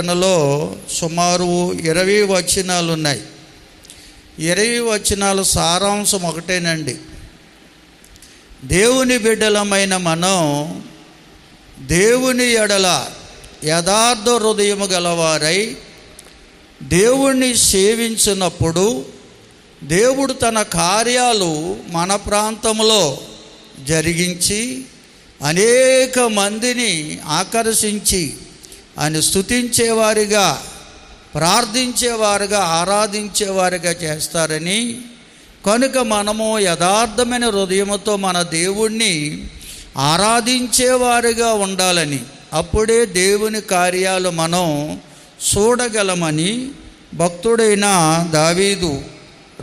కీర్తనలో సుమారు 20 వచనాలు ఉన్నాయి. 20 వచనాల సారాంశం ఒకటేనండి. దేవుని బిడ్డలమైన మనం దేవుని ఎడల యథార్థ హృదయము గలవారై దేవుణ్ణి సేవించినప్పుడు దేవుడు తన కార్యాలు మన ప్రాంతంలో జరిగించి అనేక మందిని ఆకర్షించి ఆయన స్తుతించేవారిగా, ప్రార్థించేవారుగా, ఆరాధించేవారుగా చేస్తారని, కనుక మనము యథార్థమైన హృదయముతో మన దేవుణ్ణి ఆరాధించేవారుగా ఉండాలని, అప్పుడే దేవుని కార్యాలు మనం చూడగలమని భక్తుడైన దావీదు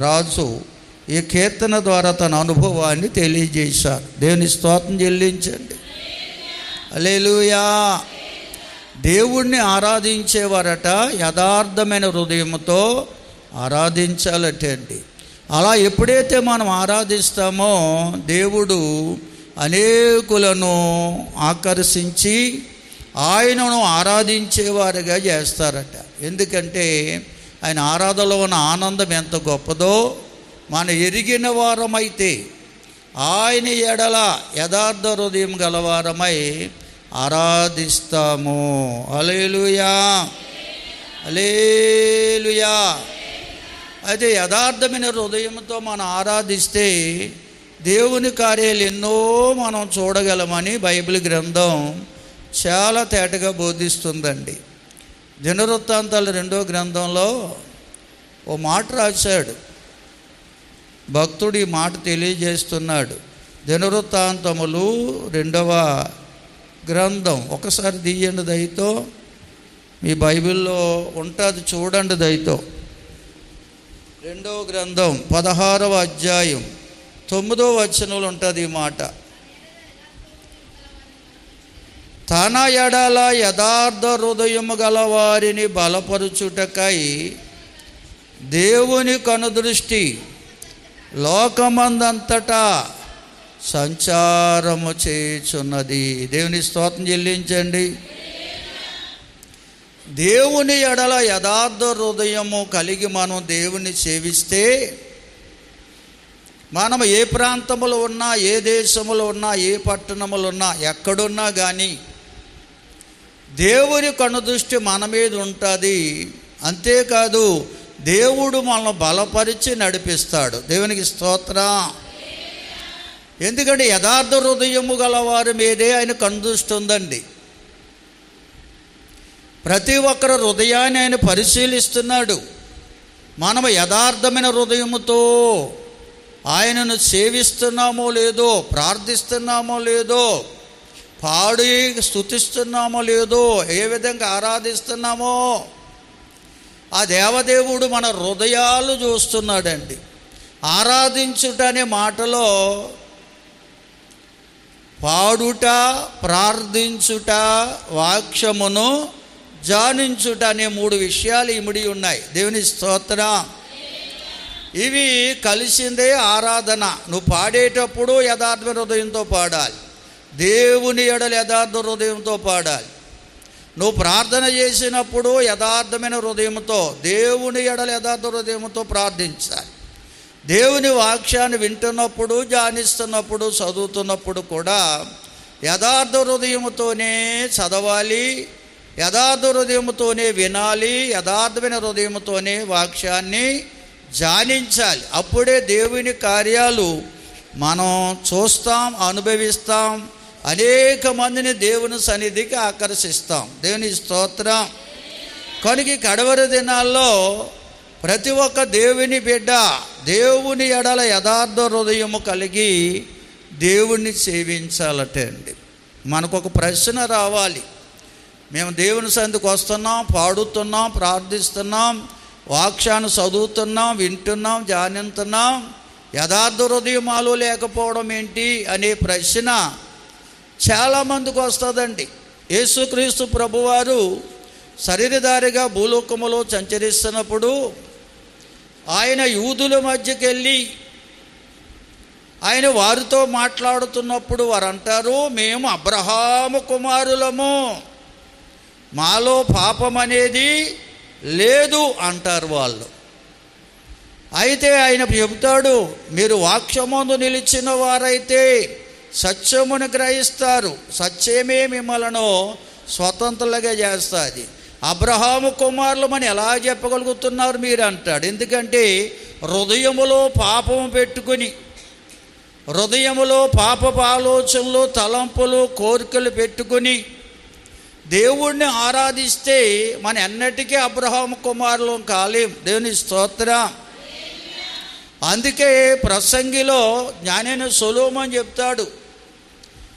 రాజు ఈ కీర్తన ద్వారా తన అనుభవాన్ని తెలియజేశారు. దేవుని స్తోత్రం చెల్లించండి. హల్లెలూయా. దేవుణ్ణి ఆరాధించేవారట యథార్థమైన హృదయంతో ఆరాధించాలటండి. అలా ఎప్పుడైతే మనం ఆరాధిస్తామో దేవుడు అనేకులను ఆకర్షించి ఆయనను ఆరాధించేవారుగా చేస్తారట. ఎందుకంటే ఆయన ఆరాధనలో ఉన్న ఆనందం ఎంత గొప్పదో మన ఎరిగిన వారమైతే ఆయన ఎడల యథార్థ హృదయం గలవారమై ఆరాధిస్తాము. హల్లెలూయా, హల్లెలూయా. అయితే యథార్థమైన హృదయంతో మనం ఆరాధిస్తే దేవుని కార్యాలు ఎన్నో మనం చూడగలమని బైబిల్ గ్రంథం చాలా తేటగా బోధిస్తుందండి. దినవృత్తాంతాలు 2వ గ్రంథంలో ఓ మాట రాశాడు భక్తుడు. ఈ మాట తెలియజేస్తున్నాడు. దినవృత్తాంతములు 2వ గ్రంథం ఒకసారి తీయండి దయతో. మీ బైబిల్లో ఉంటుంది, చూడండి దయతో. 2వ గ్రంథం 16వ అధ్యాయం 9వ వచనంలో ఉంటుంది ఈ మాట. తన ఎడల యథార్థ హృదయము గలవారిని బలపరుచుటకై దేవుని కనుదృష్టి లోకమందంతటా సంచారము చేయుచున్నది. దేవుని స్తోత్రం చెల్లించండి. దేవుని ఎడల యథార్థ హృదయము కలిగి మనం దేవుని సేవిస్తే మనం ఏ ప్రాంతంలో ఉన్నా, ఏ దేశంలో ఉన్నా, ఏ పట్టణంలో ఉన్నా, ఎక్కడున్నా కానీ దేవుని కనుదృష్టి మన మీద ఉంటుంది. అంతేకాదు దేవుడు మనల్ని బలపరిచి నడిపిస్తాడు. దేవునికి స్తోత్రం. ఎందుకంటే యథార్థ హృదయము గలవారి మీదే ఆయన కనుదృష్టి ఉందండి. ప్రతి ఒక్కరి హృదయాన్ని ఆయన పరిశీలిస్తున్నాడు. మనము యథార్థమైన హృదయముతో ఆయనను సేవిస్తున్నామో లేదో, ప్రార్థిస్తున్నామో లేదో, పాడి స్తుతిస్తున్నామో లేదో, ఏ విధంగా ఆరాధిస్తున్నామో ఆ దేవదేవుడు మన హృదయాలు చూస్తున్నాడండి. ఆరాధించుట అనే మాటలో పాడుట, ప్రార్థించుట, వాక్యమును ధ్యానించుట అనే 3 విషయాలు ఇమిడి ఉన్నాయి. దేవుని స్తోత్రం. ఇవి కలిసిందే ఆరాధన. నువ్వు పాడేటప్పుడు యథార్థమైన హృదయంతో పాడాలి. దేవుని ఎడల యథార్థ హృదయంతో పాడాలి. నువ్వు ప్రార్థన చేసినప్పుడు యథార్థమైన హృదయంతో, దేవుని ఎడల యథార్థ హృదయంతో ప్రార్థించాలి. దేవుని వాక్యాన్ని వింటున్నప్పుడు, ధ్యానిస్తున్నప్పుడు, చదువుతున్నప్పుడు కూడా యథార్థ హృదయంతోనే చదవాలి, యథార్థ హృదయంతోనే వినాలి, యథార్థమైన హృదయంతోనే వాక్యాన్ని ధ్యానించాలి. అప్పుడే దేవుని కార్యాలు మనం చూస్తాం, అనుభవిస్తాం, అనేక మందిని దేవుని సన్నిధికి ఆకర్షిస్తాం. దేవుని స్తోత్రం. కనుక కడవరి దినాల్లో ప్రతి ఒక్క దేవుని బిడ్డ దేవుని ఎడల యథార్థ హృదయము కలిగి దేవుణ్ణి సేవించాలటండి. మనకు ఒక ప్రశ్న రావాలి. మేము దేవుని సన్నిధికి వస్తున్నాం, పాడుతున్నాం, ప్రార్థిస్తున్నాం, వాక్యాన్ని చదువుతున్నాం, వింటున్నాం, ధ్యానిస్తున్నాం, యథార్థ హృదయమాలు లేకపోవడం ఏంటి అనే ప్రశ్న చాలామందికి వస్తుందండి. యేసుక్రీస్తు ప్రభువారు శరీరధారిగా భూలోకములో సంచరిస్తున్నప్పుడు ఆయన యూదుల మధ్యకి వెళ్ళి ఆయన వారితో మాట్లాడుతున్నప్పుడు వారు అంటారు, మేము అబ్రహాము కుమారులము, మాలో పాపం అనేది లేదు అంటారు వాళ్ళు. అయితే ఆయన చెబుతాడు, మీరు వాక్యమందు నిలిచిన వారైతే సత్యమును గ్రహిస్తారు, సత్యమే మిమ్మలను స్వతంత్రులుగా చేస్తుంది. అబ్రహాము కుమారులమని ఎలా చెప్పగలుగుతున్నారు మీరు అంటాడు. ఎందుకంటే హృదయములో పాపము పెట్టుకుని, హృదయములో పాపపు ఆలోచనలు, తలంపులు, కోరికలు పెట్టుకుని దేవుణ్ణి ఆరాధిస్తే మన ఎన్నటికీ అబ్రహాము కుమారులు కాలేం. దేవుని స్తోత్రం. అందుకే ప్రసంగిలో జ్ఞానైన సొలొమోను చెప్తాడు,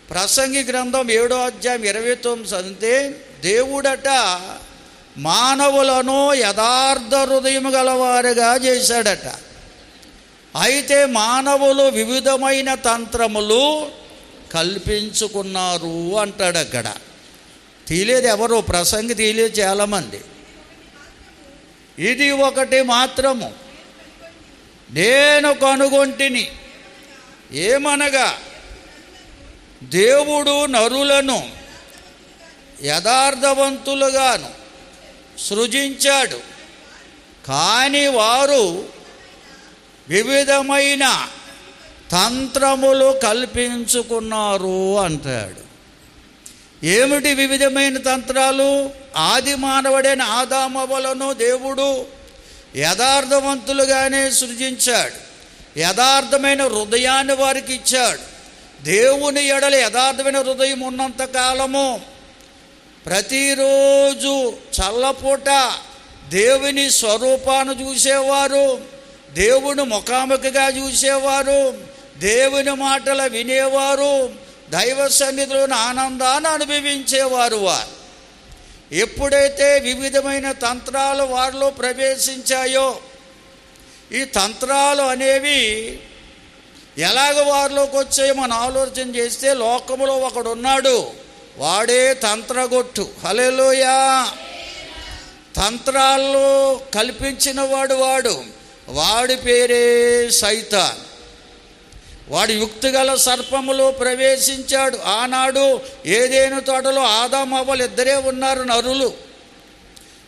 ప్రసంగి గ్రంథం 7వ అధ్యాయం 29 చదివితే, దేవుడట మానవులను యథార్థ హృదయం గలవారుగా చేశాడట. అయితే మానవులు వివిధమైన తంత్రములు కల్పించుకున్నారు అంటాడు. అక్కడ తీలేదు ఎవరు, ప్రసంగి తీలేదు చాలామంది. ఇది ఒకటి మాత్రము నేను కనుగొంటిని, ఏమనగా దేవుడు నరులను యథార్థవంతులుగాను సృజించాడు, కానీ వారు వివిధమైన తంత్రములు కల్పించుకున్నారు అంటాడు. ఏమిటి వివిధమైన తంత్రాలు? ఆది మానవుడైన ఆదామవ్వలను దేవుడు యథార్థవంతులుగానే సృజించాడు, యథార్థమైన హృదయాన్ని వారికి ఇచ్చాడు. దేవుని ఎడల యథార్థమైన హృదయం ఉన్నంత కాలము ప్రతిరోజు చల్లపూట దేవుని స్వరూపాన్ని చూసేవారు, దేవుని ముఖాముఖిగా చూసేవారు, దేవుని మాటలు వినేవారు, దైవ సన్నిధిలోని ఆనందాన్ని అనుభవించేవారు. వారు ఎప్పుడైతే వివిధమైన తంత్రాలు వారిలో ప్రవేశించాయో, ఈ తంత్రాలు అనేవి ఎలాగ వారిలోకి వచ్చాయో మనం ఆలోచన చేస్తే, లోకములో ఒకడున్నాడు, వాడే తంత్రగొట్టు. హల్లెలూయా. తంత్రాల్లో కల్పించిన వాడు వాడి పేరే సైతాన్. వాడు యుక్తిగల సర్పములో ప్రవేశించాడు. ఆనాడు ఏదేను తోటలో ఆదాము అవ్వలు ఇద్దరే ఉన్నారు నరులు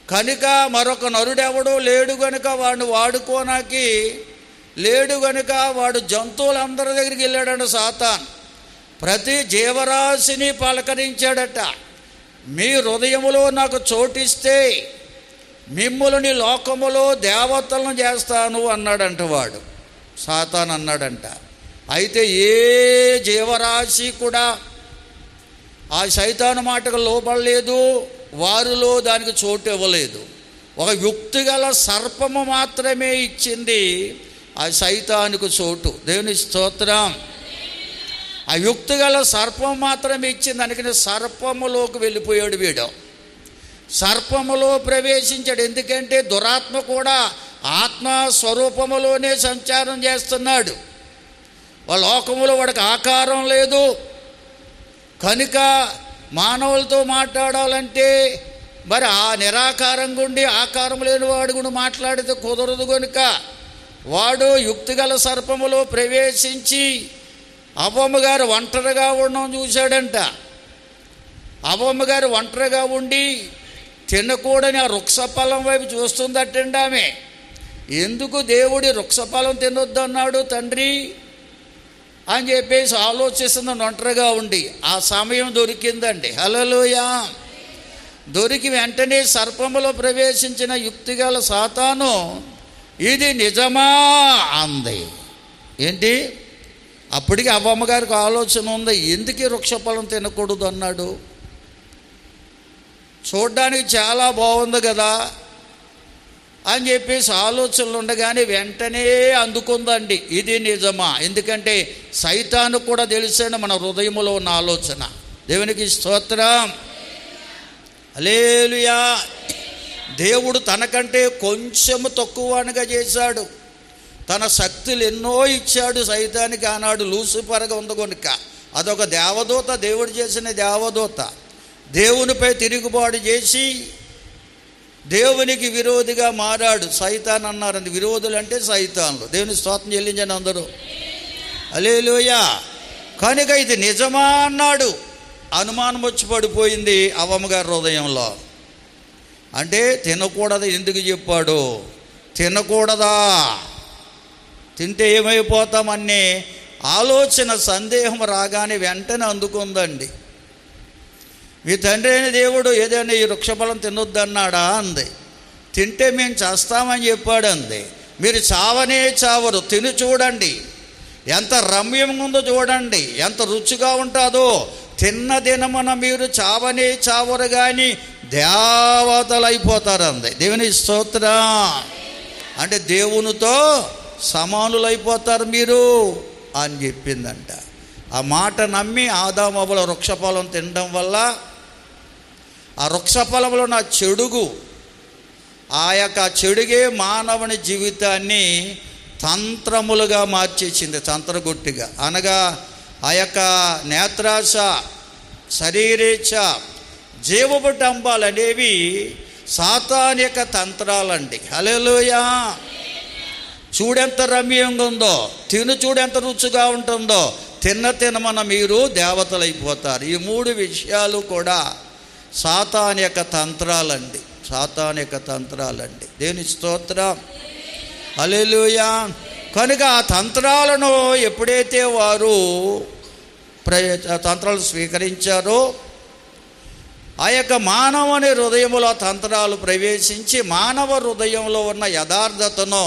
కనుక, మరొక నరుడెవడో లేడు గనుక వాడిని వాడుకోనాకి లేడు గనుక వాడు జంతువులందరి దగ్గరికి వెళ్ళాడట సాతాన్. ప్రతి జీవరాశిని పలకరించాడట, మీ హృదయములో నాకు చోటిస్తే మిమ్ములని లోకములో దేవతలను చేస్తాను అన్నాడంట వాడు, సాతాన్ అన్నాడంట. అయితే ఏ జీవరాశి కూడా ఆ సైతాను మాటకు లోబడలేదు, వారిలో దానికి చోటు ఇవ్వలేదు. ఒక యుక్తిగల సర్పము మాత్రమే ఇచ్చింది ఆ సైతానుకు చోటు. దేవుని స్తోత్రం. ఆ యుక్తిగల సర్పం మాత్రమే ఇచ్చింది. అందుకని సర్పములోకి వెళ్ళిపోయాడు వీడు, సర్పములో ప్రవేశించాడు. ఎందుకంటే దురాత్మ కూడా ఆత్మ స్వరూపములోనే సంచారం చేస్తున్నాడు. వాళ్ళ లోకములో వాడికి ఆకారం లేదు కనుక మానవులతో మాట్లాడాలంటే మరి ఆ నిరాకారంగా ఉండి ఆకారం లేని వాడు కూడా మాట్లాడితే కుదరదు. కనుక వాడు యుక్తిగల సర్పములో ప్రవేశించి అవ్వమ్మ గారు ఒంటరిగా ఉండడం చూశాడంట. అవ్వమ్మ గారు ఒంటరిగా ఉండి తినకూడని ఆ వృక్షఫలం వైపు చూస్తుందటండి ఆమె. ఎందుకు దేవుడి వృక్షఫలం తినొద్దు అన్నాడు తండ్రి అని చెప్పేసి ఆలోచిస్తుంది ఒంటరిగా ఉండి. ఆ సమయం దొరికిందండి. హల్లెలూయా. దొరికి వెంటనే సర్పములో ప్రవేశించిన యుక్తిగల సాతాను ఇది నిజమా అంది. ఏంటి? అప్పటికి అవ్వమ్మ గారికి ఆలోచన ఉంది, ఎందుకు వృక్షఫలం తినకూడదు అన్నాడు. చూడ్డానికి చాలా బాగుంది కదా అని చెప్పేసి ఆలోచనలు ఉండగానే వెంటనే అందుకుందండి ఇది నిజమా. ఎందుకంటే సైతాను కూడా తెలిసాను మన హృదయంలో ఉన్న ఆలోచన. దేవునికి స్తోత్రం. హల్లెలూయా. దేవుడు తనకంటే కొంచెము తక్కువగా చేశాడు. తన శక్తులు ఎన్నో ఇచ్చాడు సైతానికి. ఆనాడు లూసిఫర్గా ఉంది కనుక అదొక దేవదూత, దేవుడు చేసిన దేవదూత. దేవునిపై తిరుగుబాటు చేసి దేవునికి విరోధిగా మారాడు. సైతాన్ అన్నారండి, విరోధులు అంటే సైతాన్లు. దేవుని స్తోత్రం చెల్లించండి అందరూ. హల్లెలూయా. కనుక ఇది నిజమా అన్నాడు. అనుమానం వచ్చి పడిపోయింది అవ్వమ్మ గారి హృదయంలో. అంటే తినకూడదు ఎందుకు చెప్పాడు? తినకూడదా, తింటే ఏమైపోతామనే ఆలోచన సందేహం రాగానే వెంటనే అందుకుందండి. మీ తండ్రి అయిన దేవుడు ఏదైనా ఈ వృక్షఫలం తినొద్దన్నాడా అంది. తింటే మేము చేస్తామని చెప్పాడు అంది. మీరు చావనే చావరు, తిని చూడండి, ఎంత రమ్యంగా ఉందో చూడండి, ఎంత రుచిగా ఉంటుందో. తిన్న దినమున మీరు చావనే చావరు కానీ దేవతలు అయిపోతారంది. దేవుని స్తోత్రం. అంటే దేవునితో సమానులైపోతారు మీరు అని చెప్పిందంట. ఆ మాట నమ్మి ఆదాము అవ్వల వృక్షఫలం తినడం వల్ల ఆ వృక్షఫలంలో నా చెడుగు, ఆ యొక్క చెడుగే మానవుని జీవితాన్ని తంత్రములుగా మార్చేసింది, తంత్రగుట్టిగా. అనగా ఆ యొక్క నేత్రాశ, శరీరేచ్ఛ, జీవబుడ్డంబాలు అనేవి సాతాను యొక్క తంత్రాలండి. హల్లెలూయా. చూడెంత రమ్యంగా ఉందో, తిను చూడెంత రుచిగా ఉంటుందో, తినమన మీరు దేవతలైపోతారు. ఈ మూడు విషయాలు కూడా సాతాను యొక్క తంత్రాలండి, సాతాను యొక్క తంత్రాలండి. దేవుని స్తోత్రం. హల్లెలూయా. కనుక ఆ తంత్రాలను ఎప్పుడైతే వారు తంత్రాలు స్వీకరించారో ఆ యొక్క మానవుని హృదయంలో తంత్రాలు ప్రవేశించి మానవ హృదయంలో ఉన్న యథార్థతను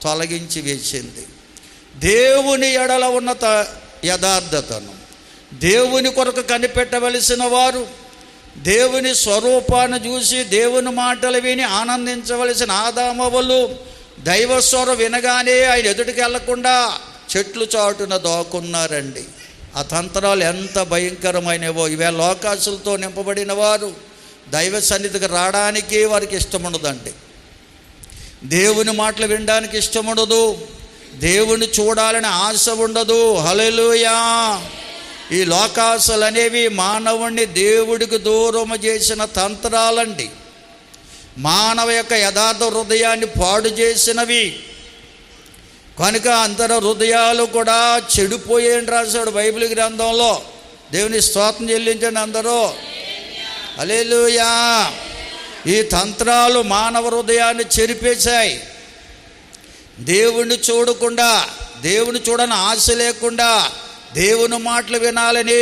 తొలగించి వేసింది. దేవుని ఎడల ఉన్న యథార్థతను, దేవుని కొరకు కనిపెట్టవలసిన వారు, దేవుని స్వరూపాన్ని చూసి దేవుని మాటలు విని ఆనందించవలసిన ఆదామవ్వలు దైవస్వరం వినగానే ఆయన ఎదుటికి వెళ్లకుండా చెట్లు చాటున దాక్కున్నారండి. ఆ తంత్రాలు ఎంత భయంకరమైనవో. ఇవే లోకాసులతో నింపబడిన వారు దైవ సన్నిధికి రావడానికి వారికి ఇష్టం ఉండదండి, దేవుని మాటలు వినడానికి ఇష్టం ఉండదు, దేవుని చూడాలని ఆశ ఉండదు. హల్లెలూయా. ఈ లోకాసులు అనేవి మానవుణ్ణి దేవుడికి దూరం చేసిన తంత్రాలండి. మానవ యొక్క యథార్థ హృదయాన్ని పాడు చేసినవి. కనుక అందరి హృదయాలు కూడా చెడిపోయేని రాశాడు బైబిల్ గ్రంథంలో. దేవుని స్తోత్రం చెల్లించండి అందరూ. హల్లెలూయా. ఈ తంత్రాలు మానవ హృదయాన్ని చెరిపేశాయి. దేవుణ్ణి చూడకుండా, దేవుని చూడని ఆశ లేకుండా, దేవుని మాటలు వినాలని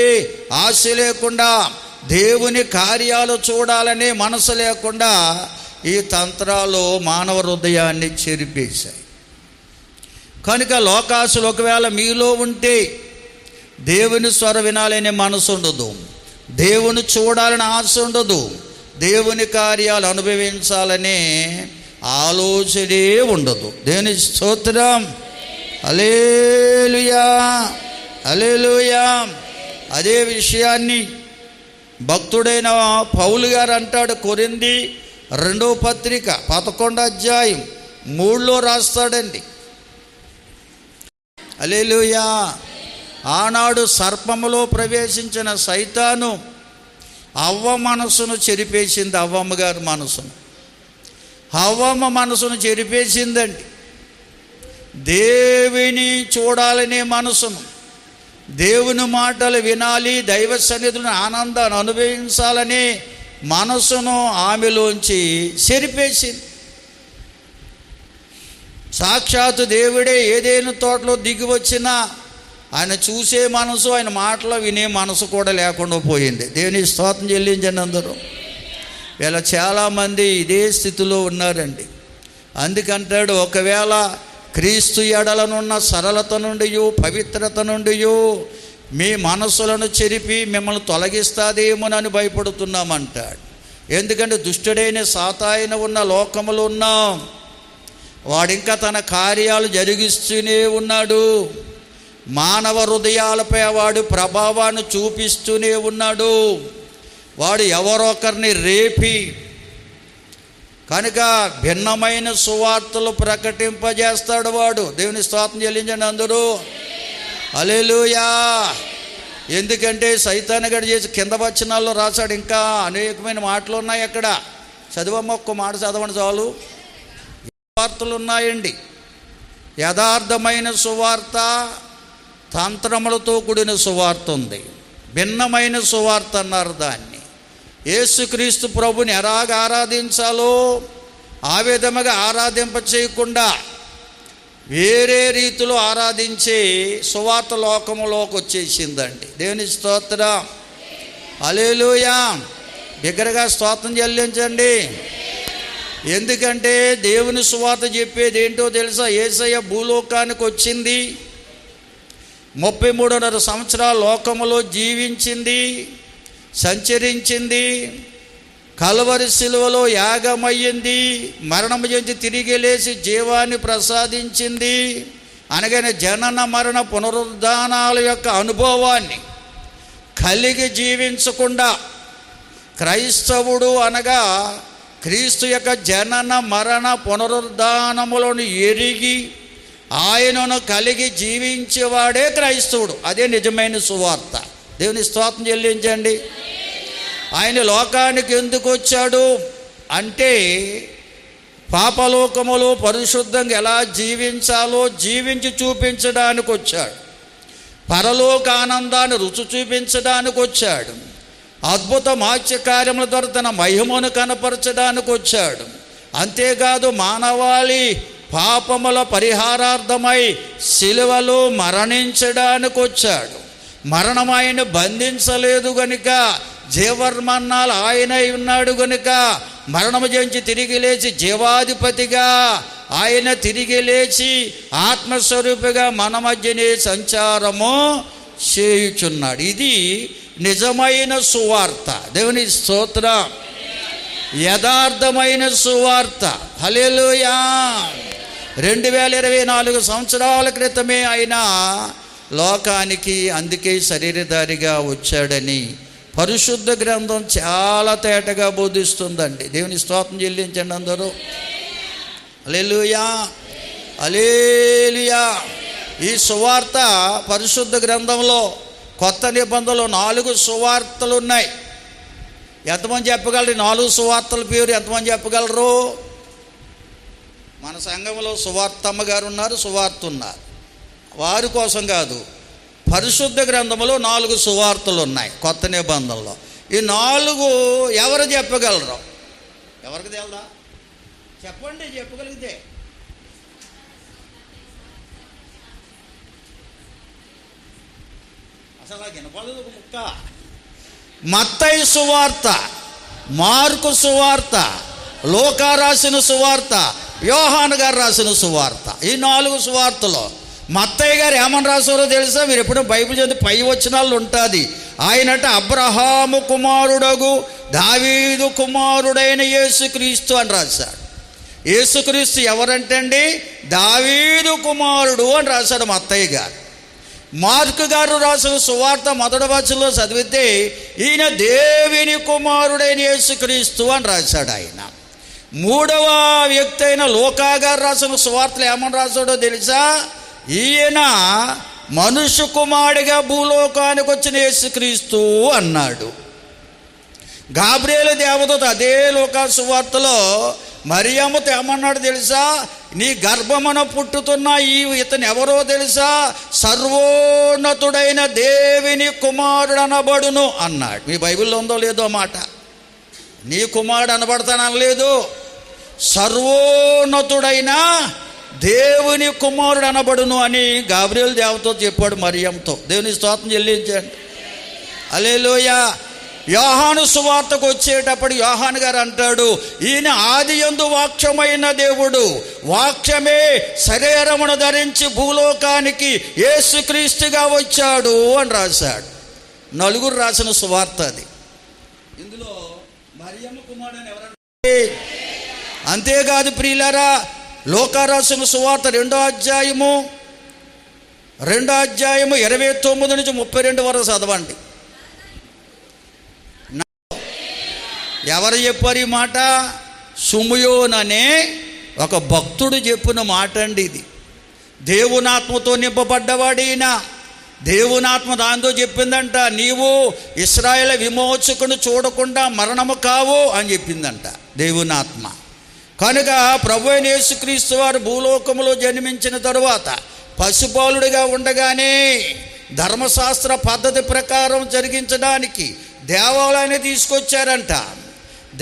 ఆశ లేకుండా, దేవుని కార్యాలు చూడాలని మనసు లేకుండా ఈ తంత్రాలు మానవ హృదయాన్ని చెరిపేశాయి. కనుక లోకాసులు ఒకవేళ మీలో ఉంటే దేవుని స్వర వినాలనే మనసు ఉండదు, దేవుని చూడాలని ఆశ ఉండదు, దేవుని కార్యాలు అనుభవించాలనే ఆలోచనే ఉండదు. దేవుని స్తోత్రం. హల్లెలూయా, హల్లెలూయా. అదే విషయాన్ని భక్తుడైన పౌలు గారు అంటాడు. కొరింథీ 2వ పత్రిక 11వ అధ్యాయం 3లో రాస్తాడండి. హల్లెలూయా. ఆనాడు సర్పములో ప్రవేశించిన సైతాను అవ్వ మనసును చెరిపేసింది. అవ్వమ్మ గారి మనసును, అవ్వమ్మ మనసును చెరిపేసిందండి. దేవుని చూడాలనే మనసును, దేవుని మాటలు వినాలి, దైవ సన్నిధిని ఆనందాన్ని అనుభవించాలని మనసును ఆమెలోంచి చెరిపేసింది. సాక్షాత్తు దేవుడే ఏదైనా తోటలో దిగి వచ్చినా ఆయన చూసే మనసు, ఆయన మాటలు వినే మనసు కూడా లేకుండా పోయింది. దేవుని స్తోత్రం చెల్లించండి అందరూ. వీళ్ళ చాలామంది ఇదే స్థితిలో ఉన్నారండి. అందుకంటాడు, ఒకవేళ క్రీస్తు ఎడలనున్న సరళత నుండి, పవిత్రత నుండి మీ మనసులను చెరిపి మిమ్మల్ని తొలగిస్తాదేమోనని భయపడుతున్నామంటాడు. ఎందుకంటే దుష్టుడైన సాతాయిన ఉన్న లోకములో ఉన్నాం, వాడింకా తన కార్యాలు జరిగిస్తూనే ఉన్నాడు. మానవ హృదయాలపై వాడు ప్రభావాన్ని చూపిస్తూనే ఉన్నాడు. వాడు ఎవరొకరిని రేపి కనుక భిన్నమైన సువార్తలు ప్రకటింపజేస్తాడు వాడు. దేవుని స్తోత్రం చెల్లించండి అందరూ. హల్లెలూయా. ఎందుకంటే సైతాను గడి చేసి కింద వచనాల్లో రాశాడు. ఇంకా అనేకమైన మాటలు ఉన్నాయి అక్కడ. చదివమ్మ, ఒక్క మాట చదవండి చాలు. సువార్తలు ఉన్నాయండి. యథార్థమైన సువార్త, తంత్రములతో కూడిన సువార్త ఉంది, భిన్నమైన సువార్త అన్నారు దాన్ని. యేసుక్రీస్తు ప్రభుని ఎలాగ ఆరాధించాలో ఆ విధముగా ఆరాధింప చేయకుండా వేరే రీతిలో ఆరాధించే సువార్త లోకములోకి వచ్చేసిందండి. దేవుని స్తోత్రం, హల్లెలూయా. బిగ్గరగా స్తోత్రం చెల్లించండి. ఎందుకంటే దేవుని సువార్త చెప్పేది ఏంటో తెలుసా? యేసయ్య భూలోకానికి వచ్చింది, 33.5 సంవత్సరాల లోకములో జీవించింది, సంచరించింది, కల్వరి శిలువలో యాగమయ్యింది, మరణము చెంది తిరిగి లేచి జీవాన్ని ప్రసాదించింది. అనగానే జనన మరణ పునరుద్ధానాల యొక్క అనుభవాన్ని కలిగి జీవించకుండా క్రైస్తవుడు అనగా క్రీస్తు యొక్క జనన మరణ పునరుద్ధానములను ఎరిగి ఆయనను కలిగి జీవించేవాడే క్రైస్తవుడు. అదే నిజమైన సువార్త. దేవుని స్తోత్రం చెల్లించండి. ఆయన లోకానికి ఎందుకు వచ్చాడు అంటే పాపలోకములో పరిశుద్ధంగా ఎలా జీవించాలో జీవించి చూపించడానికి వచ్చాడు. పరలోక ఆనందాన్ని రుచి చూపించడానికి వచ్చాడు. అద్భుత ఆశ్చర్యకార్యముల ద్వారా తన మహిమను కనపరచడానికి వచ్చాడు. అంతేకాదు మానవాళి పాపముల పరిహారార్థమై శిలువలో మరణించడానికి వచ్చాడు. మరణం ఆయన బంధించలేదు గనుక, జీవమరణాలు ఆయన ఉన్నాడు గనుక మరణము జయించి తిరిగి లేచి జీవాధిపతిగా ఆయన తిరిగి లేచి ఆత్మస్వరూపిగా మన మధ్యనే సంచారము చేయుచున్నాడు. ఇది నిజమైన సువార్త. దేవుని స్తోత్రం. యథార్థమైన సువార్త. హల్లెలూయా. 2024 సంవత్సరాల క్రితమే ఆయన లోకానికి అందుకే శరీరధారిగా వచ్చాడని పరిశుద్ధ గ్రంథం చాలా తేటగా బోధిస్తుందండి. దేవుని స్తోత్రం చెల్లించండి అందరూ. హల్లెలూయా, హల్లెలూయా. ఈ సువార్త పరిశుద్ధ గ్రంథంలో కొత్త నిబంధనలో 4 సువార్తలు ఉన్నాయి. ఎంతమంది చెప్పగలరు? 4 సువార్తల పేరు ఎంతమంది చెప్పగలరు? మన సంఘంలో సువార్తమ్మ గారు ఉన్నారు, సువార్త ఉన్నారు. వారి కోసం కాదు, పరిశుద్ధ గ్రంథంలో 4 సువార్తలు ఉన్నాయి కొత్త నిబంధనలో. ఈ 4 ఎవరు చెప్పగలరు? ఎవరికి తెలుదా? చెప్పండి, చెప్పగలిగితే. అసలు నాకు వినపడలేదు ఒక ముక్క. మత్తయి సువార్త, మార్కు సువార్త, లూకా రాసిన సువార్త, యోహాను గారు రాసిన సువార్త. ఈ 4 సువార్తలో మత్తయ్య గారు ఏమని రాశారో తెలుసా? మీరు ఎప్పుడూ బైబిల్ చదివి పై వచనాలు ఉంటుంది. ఆయనట అబ్రహాము కుమారుడగు దావీదు కుమారుడైన యేసుక్రీస్తు అని రాశాడు. యేసుక్రీస్తు ఎవరంటే అండి దావీదు కుమారుడు అని రాశాడు మత్తయ్య గారు. మార్కు గారు రాసిన సువార్త మొదటి వచనంలో చదివితే ఈయన దేవుని కుమారుడైన యేసుక్రీస్తు అని రాశాడు ఆయన. మూడవ వ్యక్తి అయిన లూకా గారు రాసిన సువార్తలు ఏమని రాశాడో తెలుసా? ఈయన మనుష్య కుమారుడిగా భూలోకానికి వచ్చిన యేసుక్రీస్తు అన్నాడు. గాబ్రియేలు దేవదూత అదే లూకా సువార్తలో మరియమ్మతో ఏమన్నాడు తెలుసా? నీ గర్భమున పుట్టుతున్న ఇతను ఎవరో తెలుసా? సర్వోన్నతుడైన దేవుని కుమారుడు అనబడును అన్నాడు. మీ బైబిల్లో ఉందో లేదో మాట. నీ కుమారుడు అనబడతానలేదు, సర్వోన్నతుడైన దేవుని కుమారుడు అనబడును అని గాబ్రియేలు దేవతో చెప్పాడు మరియంతో. దేవుని స్తోత్రం చెల్లించండి. హల్లెలూయా. యోహాను సువార్తకు వచ్చేటప్పుడు యోహాను గారు అంటాడు, ఈయన ఆదియందు వాక్యమైన దేవుడు, వాక్యమే శరీరమును ధరించి భూలోకానికి యేసుక్రీస్తుగా వచ్చాడు అని రాశాడు. 4 రాసిన సువార్త అది. ఇందులో మరియమ్మ కుమారుడు అని ఎవరంటే, అంతేకాదు ప్రియులారా, లూకా రాసిన సువార్త 2వ అధ్యాయము 29 నుంచి 32 వరకు చదవండి. ఎవరు చెప్పారు ఈ మాట? సుమయోన్ అనే ఒక భక్తుడు చెప్పిన మాట అండి ఇది. దేవునాత్మతో నింపబడ్డవాడైన దేవునాత్మ దాంతో చెప్పిందంట, నీవు ఇశ్రాయేలు విమోచకుని చూడకుండా మరణము కావు అని చెప్పిందంట దేవునాత్మ. కనుక ప్రభువైన యేసుక్రీస్తు వారు భూలోకములో జన్మించిన తరువాత పశుపాలుడిగా ఉండగానే ధర్మశాస్త్ర పద్ధతి ప్రకారం జరిగించడానికి దేవాలయాన్ని తీసుకొచ్చారంట.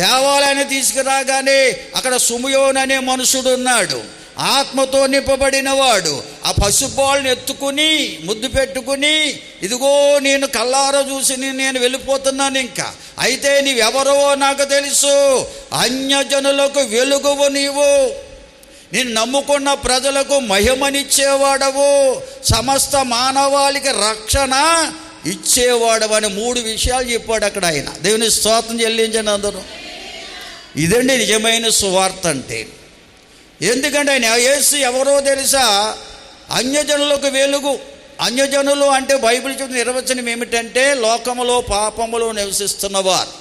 దేవాలయాన్ని తీసుకురాగానే అక్కడ సుమయోన్ అనే మనుషుడు ఉన్నాడు, ఆత్మతో నింపబడిన వాడు. ఆ పసుపాలను ఎత్తుకుని ముద్దు పెట్టుకుని, ఇదిగో నేను కళ్ళారా చూసి నేను వెళ్ళిపోతున్నాను, ఇంకా అయితే నీవెవరో నాకు తెలుసు, అన్యజనులకు వెలుగువు నీవు, నేను నమ్ముకున్న ప్రజలకు మహిమనిచ్చేవాడవు, సమస్త మానవాళికి రక్షణ ఇచ్చేవాడు అని 3 విషయాలు చెప్పాడు అక్కడ ఆయన. దేవుని స్తోత్రం చెల్లించండి అందరూ. ఇదండి నిజమైన సువార్త అంటే. ఎందుకంటే ఆయన యేసు ఎవరో తెలుసా? అన్యజనులకు వెలుగు. అన్యజనులు అంటే బైబిల్ చెప్పిన నిర్వచనం ఏమిటంటే లోకములో పాపములో నివసిస్తున్నవారు,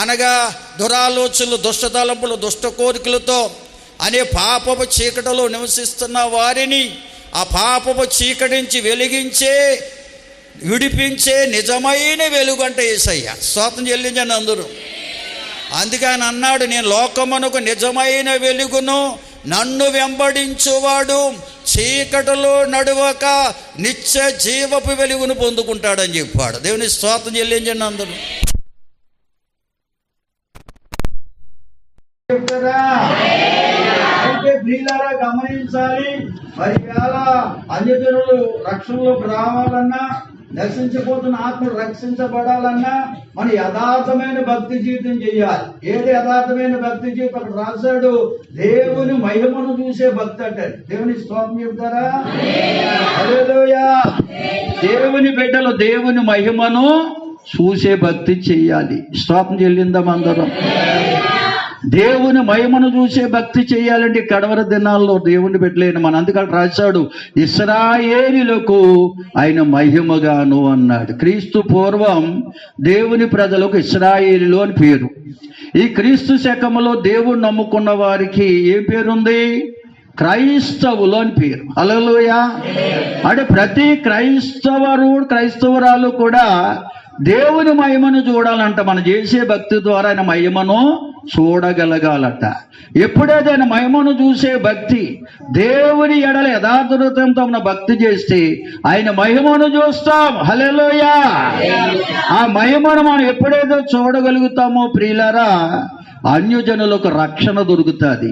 అనగా దురాలోచనలు, దుష్టతలంపులు, దుష్ట కోరికలతో అనే పాపపు చీకటిలో నివసిస్తున్న వారిని ఆ పాపపు చీకటి నుంచి వెలిగించే, విడిపించే నిజమైన వెలుగు అంటే యేసయ్య. స్తోత్రం చెల్లించండి అందరూ. అందుకే ఆయన అన్నాడు, నేను లోకమునకు నిజమైన వెలుగును, నన్ను వెంబడించువాడు చీకటిలో నడువక నిత్య జీవపు వెలుగును పొందుకుంటాడని చెప్పాడు. దేవుని స్తోత్రం చెల్లించండి అందరూ. అంటే ప్రియులారా గమనించాలి, మరి ఇలా అన్యజనులు రక్షణలోకి రావాలన్నా, నశించిపోతున్న ఆత్మలు రక్షించబడాలన్నా మన యథార్థమైన భక్తి జీవితం చేయాలి. ఏది యథార్థమైన భక్తి జీవితం? అక్కడ రాశాడు, దేవుని మహిమను చూసే భక్తి అంటే. దేవుని స్తోత్రం చెప్తారా? హల్లెలూయా. దేవుని బిడ్డలు దేవుని మహిమను చూసే భక్తి చెయ్యాలి. స్తోత్రం చెల్లిందాం అందరం. దేవుని మహిమను చూసే భక్తి చేయాలంటే కడవర దినాల్లో దేవుని పెట్టలేని మన. అందుకని రాశాడు, ఇశ్రాయేలీయులకు ఆయన మహిమగాను అన్నాడు. క్రీస్తు పూర్వం దేవుని ప్రజలకు ఇశ్రాయేలీయులు అని పేరు. ఈ క్రీస్తు శకములో దేవుడు నమ్ముకున్న వారికి ఏం పేరుంది? క్రైస్తవులు అని పేరు. హల్లెలూయా. అంటే ప్రతి క్రైస్తవరాలు కూడా దేవుని మహిమను చూడాలంట. మనం చేసే భక్తి ద్వారా ఆయన మహిమను చూడగలగాలట. ఎప్పుడైతే ఆయన మహిమను చూసే భక్తి, దేవుని ఎడల యథార్థంతో మన భక్తి చేస్తే ఆయన మహిమను చూస్తాం. హల్లెలూయా. ఆ మహిమను మనం ఎప్పుడైతే చూడగలుగుతామో ప్రియులారా, అన్యజనులకు రక్షణ దొరుకుతుంది.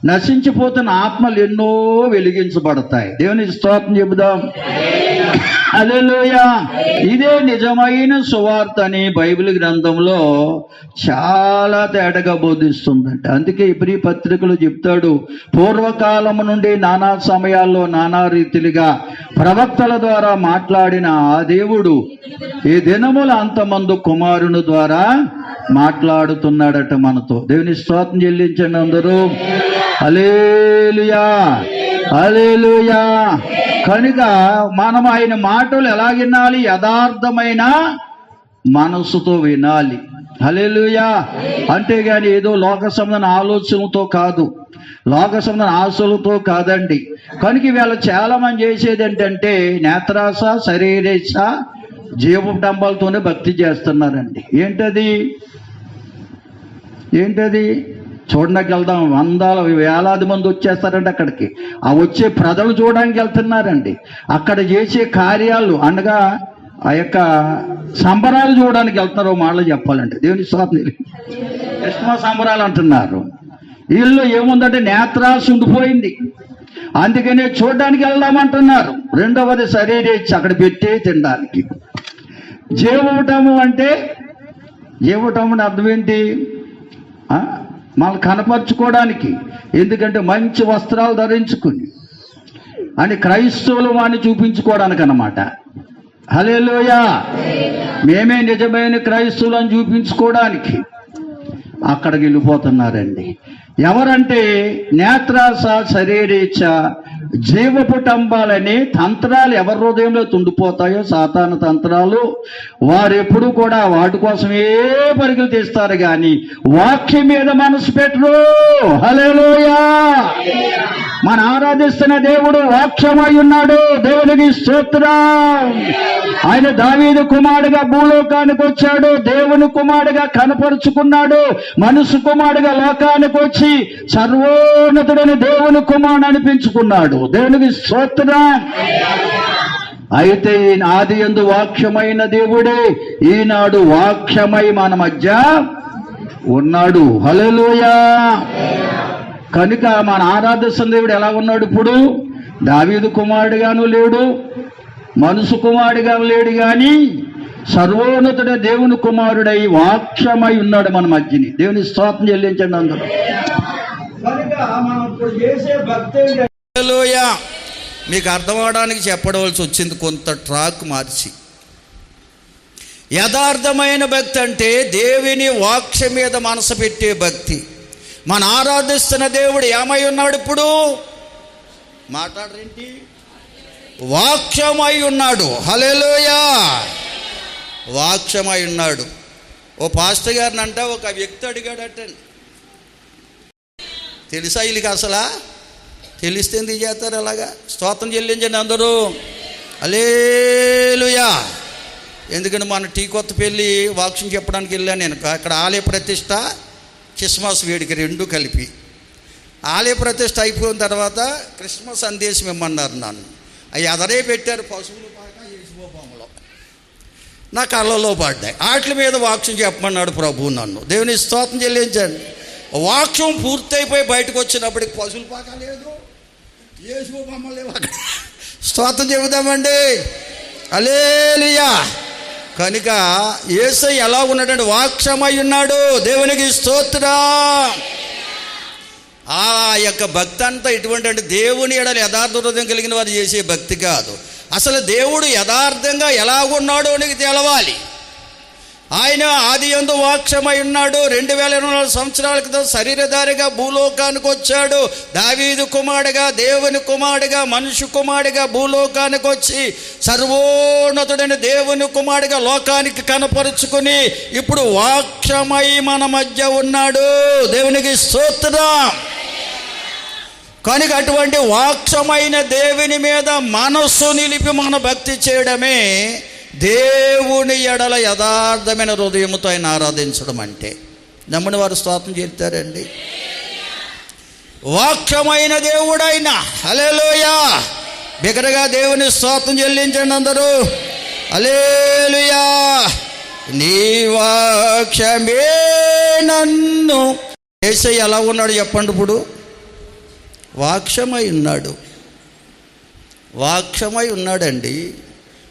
నశించిపోతున్న ఆత్మలు ఎన్నో వెలిగించబడతాయి. దేవుని స్తోత్రం చెబుదాం. హల్లెలూయా. ఇదే నిజమైన సువార్త అని బైబిల్ గ్రంథంలో చాలా తేటగా బోధిస్తుందంట. అందుకే ఇబ్రీ పత్రికలు చెప్తాడు, పూర్వకాలము నుండి నానా సమయాల్లో నానా రీతిలుగా ప్రవక్తల ద్వారా మాట్లాడిన ఆ దేవుడు ఈ దినముల అంతమందు కుమారుని ద్వారా మాట్లాడుతున్నాడట మనతో. దేవుని స్తోత్రం చెల్లించండి అందరూ. హల్లెలూయా, హల్లెలూయా. కనుక మనం ఆయన మాటలు ఎలా వినాలి? యథార్థమైన మనసుతో వినాలి. హల్లెలూయా. అంతేగాని ఏదో లోక సంబంధమైన ఆలోచనతో కాదు, లోక సంబంధమైన ఆశలతో కాదండి. కనుక వీళ్ళు చాలా మంది చేసేది ఏంటంటే నేత్రాస, శరీరేశ, జీవడంబాలతోనే భక్తి చేస్తున్నారండి. ఏంటది? చూడడానికి వెళ్దాం, వందల వేలాది మంది వచ్చేస్తారండి అక్కడికి. ఆ వచ్చే ప్రజలు చూడడానికి వెళ్తున్నారండి. అక్కడ చేసే కార్యాలు అనగా ఆ యొక్క సంబరాలు చూడడానికి వెళ్తున్నారు. మాటలు చెప్పాలంటే దేవుని స్తోత్రం. క్రిస్మస్ సంబరాలు అంటున్నారు. వీళ్ళు ఏముందంటే నేత్రాశ ఉండిపోయింది, అందుకనే చూడడానికి వెళ్దామంటున్నారు. రెండవది శరీరేచ్ఛ, అక్కడ పెట్టే తినడానికి. జీవటము అంటే అర్థం ఏంటి? మనల్ని కనపరుచుకోవడానికి. ఎందుకంటే మంచి వస్త్రాలు ధరించుకుని అని క్రైస్తవులు వాడిని చూపించుకోవడానికి అన్నమాట. హల్లెలూయా. మేమే నిజమైన క్రైస్తవులు అని చూపించుకోవడానికి అక్కడికి వెళ్ళిపోతున్నారండి. ఎవరంటే నేత్రాస, శరీరేచ్ఛ, జీవపుటంబాలని తంత్రాలు ఎవరి హృదయంలో తుండిపోతాయో, సాతాను తంత్రాలు, వారు ఎప్పుడు కూడా వాటి కోసమే పరుగులు తీస్తారు కానీ వాక్యం మీద మనసు పెట్టరు. హల్లెలూయా. మన ఆరాధిస్తున్న దేవుడు వాక్యమై ఉన్నాడు. దేవునికి స్తోత్రం. ఆయన దావీదు కుమారుడుగా భూలోకానికి వచ్చాడు, దేవుని కుమారుడుగా కనపరుచుకున్నాడు, మనుషు కుమారుడుగా లోకానికి వచ్చి సర్వోన్నతుడని దేవుని కుమారుడు అనిపించుకున్నాడు. దేవునికి స్తోత్రం. అయితే ఈ ఆదియందు వాక్యమైన దేవుడే ఈనాడు వాక్యమై మన మధ్య ఉన్నాడు. హల్లెలూయా. కనుక మన ఆరాధిస్తున్న దేవుడు ఎలా ఉన్నాడు? ఇప్పుడు దావీదు కుమారుడిగాను లేడు, మనుషు కుమారుడిగాను లేడు, కానీ సర్వోన్నతుడ దేవుని కుమారుడై వాక్యమై ఉన్నాడు మన మధ్యని. దేవుని స్తోత్రం చెల్లించండి అందరూ. కనుక మనం ఇప్పుడు చేసే భక్తి హల్లెలూయా. మీకు అర్థం అవడానికి చెప్పడవలసి వచ్చింది కొంత ట్రాక్ మార్చి. యథార్థమైన భక్తి అంటే దేవుని వాక్యం మీద మనసు పెట్టే భక్తి. మన ఆరాధిస్తున్న దేవుడు ఏమై ఉన్నాడు? ఇప్పుడు మాట్లాడరేంటి? వాక్యమై ఉన్నాడు. హల్లెలూయా. వాక్యమై ఉన్నాడు. ఓ పాస్టర్ గారిని అంట ఒక వ్యక్తి అడిగాడట, తెలుసా వీళ్ళకి అసలా? తెలిస్తే ఎందుకు చేస్తారు అలాగా? స్తోత్రం చెల్లించండి అందరూ. హల్లెలూయా. ఎందుకంటే మన టీ కొత్త పెళ్ళి వాక్యం చెప్పడానికి వెళ్ళాను నేను. అక్కడ ఆలయ ప్రతిష్ట, క్రిస్మస్ వేడికి రెండు కలిపి. ఆలయ ప్రతిష్ట అయిపోయిన తర్వాత క్రిస్మస్ సందేశం ఇమ్మన్నారు నన్ను. అవి అదరే పెట్టారు, పశువులు పాక యేసుబొమ్మలో నా కళ్ళలో పడ్డాయి. వాటి మీద వాక్యం చెప్పమన్నాడు ప్రభు నన్ను. దేవుని స్తోత్రం చెల్లించండి. వాక్యం పూర్తయిపోయి బయటకు వచ్చినప్పటికి పశువుల పాక లేదు, యేసుబొమ్మ లేవు అక్కడ. స్తోత్రం చెబుదామండి. హల్లెలూయా. కనుక యేసయ్య ఎలా ఉన్నాడంటే వాక్యమై ఉన్నాడు. దేవునికి స్తోత్రం. ఆ యొక్క భక్తి అంతా ఎటువంటి అంటే దేవుని ఎడల యథార్థ హృదయం కలిగిన వారు చేసే భక్తి కాదు. అసలు దేవుడు యథార్థంగా ఎలాగున్నాడో నీకు తెలవాలి. ఆయన ఆదియందు వాక్యమై ఉన్నాడు. 2024 సంవత్సరాల క్రితం శరీరధారిగా భూలోకానికి వచ్చాడు. దావీదు కుమారుడిగా, దేవుని కుమారుడిగా, మనుషు కుమారుడిగా భూలోకానికి వచ్చి సర్వోన్నతుడైన దేవుని కుమారుడిగా లోకానికి కనపరుచుకుని ఇప్పుడు వాక్యమై మన మధ్య ఉన్నాడు. దేవునికి స్తోత్రం. కనుక అటువంటి వాక్యమైన దేవుని మీద మనస్సు నిలిపి మన భక్తి చేయడమే దేవుని ఎడల యథార్థమైన హృదయముతో ఆయన ఆరాధించడం అంటే. నమ్మని వారు స్తోత్రం చేస్తారండి. వాక్యమైన దేవుడైన హల్లెలూయా. బిగ్గరగా దేవుని స్తోత్రం చెల్లించండి అందరూ. హల్లెలూయా. నీ వాక్యమే నన్ను. యేసయ్య ఎలా ఉన్నాడు చెప్పండి? ఇప్పుడు వాక్యమై ఉన్నాడు. వాక్యమై ఉన్నాడండి.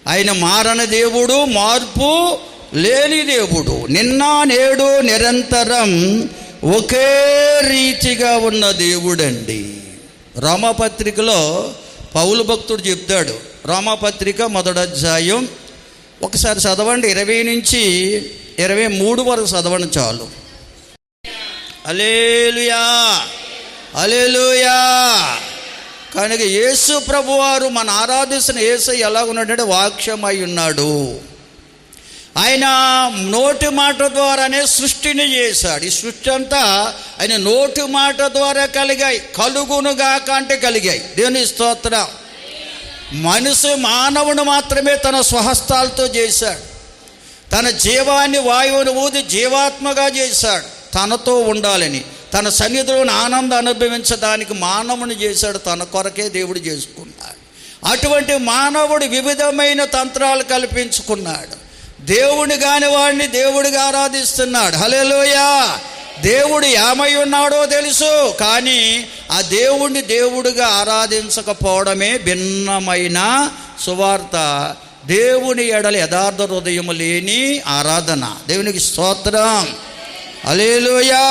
ఆయన మారని దేవుడు, మార్పు లేని దేవుడు. నిన్న నేడు నిరంతరం ఒకే రీతిగా ఉన్న దేవుడండి. రోమాపత్రికలో పౌలు భక్తుడు చెప్తాడు. రోమాపత్రిక 1వ అధ్యాయం ఒకసారి చదవండి, 20 నుంచి 23 వరకు చదవండి చాలు. హల్లెలూయా. హల్లెలూయా. కనుక యేసు ప్రభువారు మన ఆరాధిస్తున్న యేసయ్య ఎలా ఉన్నాడంటే వాక్యమై ఉన్నాడు. ఆయన నోటి మాట ద్వారానే సృష్టిని చేశాడు. ఈ సృష్టి అంతా ఆయన నోటి మాట ద్వారా కలిగాయి. కలుగునుగాక అంటే కలిగాయి. దేవుని స్తోత్రం. మానవుడు మాత్రమే తన స్వహస్తాలతో చేశాడు. తన జీవాన్ని వాయువుని ఊది జీవాత్మగా చేశాడు. తనతో ఉండాలని, తన సన్నిధిలోని ఆనందం అనుభవించడానికి మానవుని చేశాడు. తన కొరకే దేవుడు చేసుకున్నాడు. అటువంటి మానవుడు వివిధమైన తంత్రాలు కల్పించుకున్నాడు. దేవుని కాని వాడిని దేవుడిగా ఆరాధిస్తున్నాడు. హల్లెలూయా. దేవుడు ఏమై ఉన్నాడో తెలుసు, కానీ ఆ దేవుణ్ణి దేవుడిగా ఆరాధించకపోవడమే భిన్నమైన సువార్త. దేవుని ఎడల యథార్థ హృదయము లేని ఆరాధన. దేవునికి స్తోత్రం. హల్లెలూయా.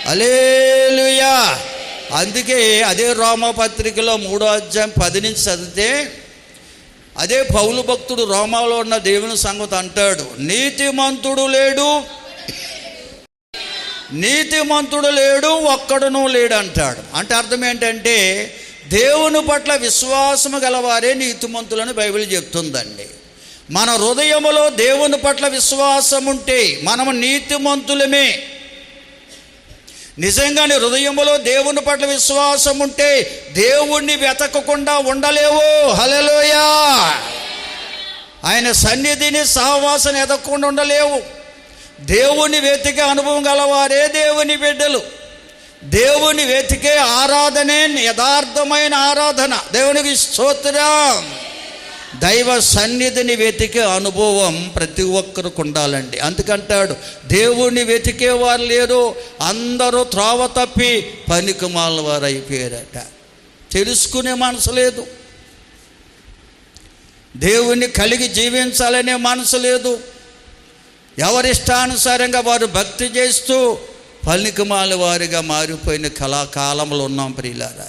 హల్లెలూయా. అందుకే అదే రోమాపత్రికలో 3వ అధ్యాయం 10 నుంచి చదివితే అదే పౌలు భక్తుడు రోమాలో ఉన్న దేవుని సంగతి అంటాడు. నీతిమంతుడు లేడు, ఒక్కడునూ లేడు అంటాడు. అంటే అర్థం ఏంటంటే దేవుని పట్ల విశ్వాసము గలవారే నీతిమంతులని బైబిల్ చెప్తుందండి. మన హృదయములో దేవుని పట్ల విశ్వాసం ఉంటే మనము నీతిమంతులమే. నిజంగానే హృదయములో దేవుని పట్ల విశ్వాసం ఉంటే దేవుణ్ణి వెతకకుండా ఉండలేవు. హల్లెలూయా. ఆయన సన్నిధిని సహవాసం ఎదగకుండా ఉండలేవు. దేవుని వెతికే అనుభవం గలవారే దేవుని బిడ్డలు. దేవుని వెతికే ఆరాధనే యథార్థమైన ఆరాధన. దేవునికి స్తోత్రం. దైవ సన్నిధిని వెతికే అనుభవం ప్రతి ఒక్కరికి ఉండాలండి. అందుకంటాడు, దేవుణ్ణి వెతికేవారు లేరు, అందరూ త్రోవ తప్పి పనికిమాలిన వారు అయిపోయారట. తెలుసుకునే మనసు లేదు, దేవుణ్ణి కలిగి జీవించాలనే మనసు లేదు. ఎవరిష్టానుసారంగా వారు భక్తి చేస్తూ పనికిమాలిన వారిగా మారిపోయిన కళాకాలంలో ఉన్నాం ప్రియులారా.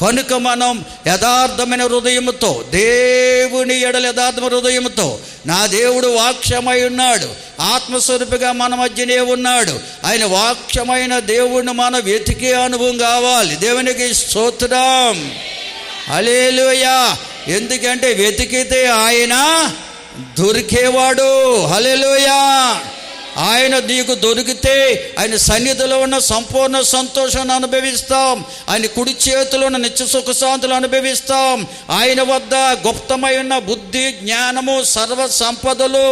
కనుక మనం యథార్థమైన హృదయముతో, దేవుని ఎడల యథార్థమైన హృదయముతో, నా దేవుడు వాక్యమై ఉన్నాడు, ఆత్మస్వరూపిగా మన మధ్యనే ఉన్నాడు, ఆయన వాక్యమైన దేవుడిని మనం వెతికే అనుభవం కావాలి. దేవునికి స్తోత్రం, హల్లెలూయా. ఎందుకంటే వెతికితే ఆయన దొరికేవాడు. హల్లెలూయా. ఆయన నీకు దొరికితే ఆయన సన్నిధిలో ఉన్న సంపూర్ణ సంతోషాన్ని అనుభవిస్తాం, ఆయన కుడి చేతిలో ఉన్న నిత్య సుఖశాంతులు అనుభవిస్తాం. ఆయన వద్ద గుప్తమై ఉన్న బుద్ధి, జ్ఞానము, సర్వ సంపదలు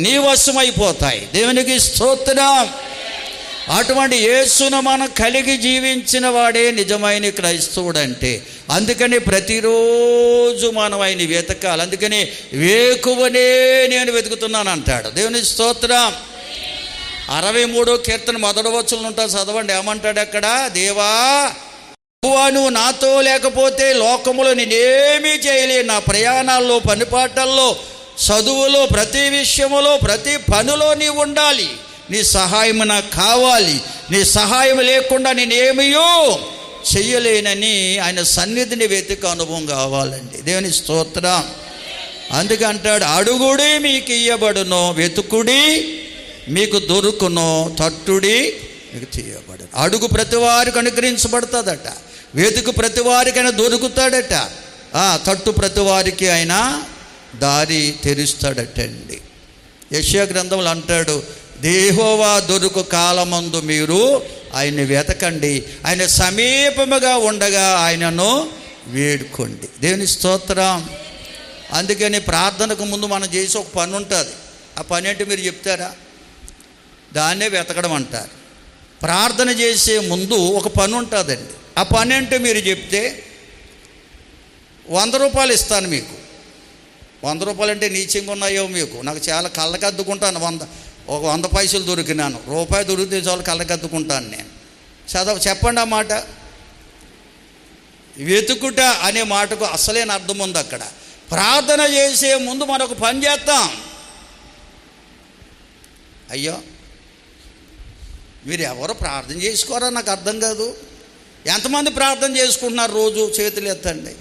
నీ వశమైపోతాయి. దేవునికి స్తోత్రం. అటువంటి యేసును మనం కలిగి జీవించిన వాడే నిజమైన క్రైస్తవుడు అంటే. అందుకని ప్రతిరోజు మనం ఆయన వెతకాలి. అందుకని వేకువనే నేను వెతుకుతున్నాను అంటాడు. దేవుని స్తోత్రం. 63వ కీర్తన 1వ వచనం ఉంటా, చదవండి. ఏమంటాడు అక్కడ? దేవా, నువ్వు నాతో లేకపోతే లోకములో నేనేమీ చేయలేను. నా ప్రయాణాల్లో, పనిపాటల్లో, చదువులో, ప్రతి విషయములో, ప్రతి పనిలో నీవు ఉండాలి. నీ సహాయం నాకు కావాలి. నీ సహాయం లేకుండా నేనేమీయో చెయ్యలేనని ఆయన సన్నిధిని వెతికే అనుభవం కావాలండి. దేవుని స్తోత్రం. అందుకంటాడు, అడుగుడి మీకు ఇయ్యబడును, వెతుకుడి మీకు దొరుకును, తట్టుడి మీకు తీయబడును. అడుగు ప్రతి వారికి అనుగ్రహించబడుతుందట, వెతుకు ప్రతి వారికి ఆయన దొరుకుతాడట, తట్టు ప్రతి వారికి ఆయన దారి తెరుస్తాడటండి. యెషయా గ్రంథంలో అంటాడు, యెహోవా దొరుకు కాలమందు మీరు ఆయన్ని వెతకండి, ఆయన సమీపముగా ఉండగా ఆయనను వేడుకోండి. దేవుని స్తోత్రం. అందుకని ప్రార్థనకు ముందు మనం చేసి ఒక పని ఉంటుంది. ఆ పని అంటే మీరు చెప్తారా? దాన్నే వెతకడం అంటారు. ప్రార్థన చేసే ముందు ఒక పని ఉంటుందండి. ఆ పని అంటే మీరు చెప్తే 100 రూపాయలు ఇస్తాను మీకు. 100 రూపాయలు అంటే నీచంగా ఉన్నాయో మీకు, నాకు చాలా కళ్ళకద్దుకుంటాను. 100 పైసలు దొరికినాను, రూపాయి దొరికితే చాలు కళ్ళకద్దుకుంటాను నేను. చెప్పండి ఆ మాట. వెతుకుట అనే మాటకు అసలైన అర్థం ఉంది అక్కడ. ప్రార్థన చేసే ముందు మరొక పని చేస్తాం. అయ్యో, మీరు ఎవరు ప్రార్థన చేసుకోరో నాకు అర్థం కాదు. ఎంతమంది ప్రార్థన చేసుకుంటున్నారు? రోజు చేతులు ఎత్తండి.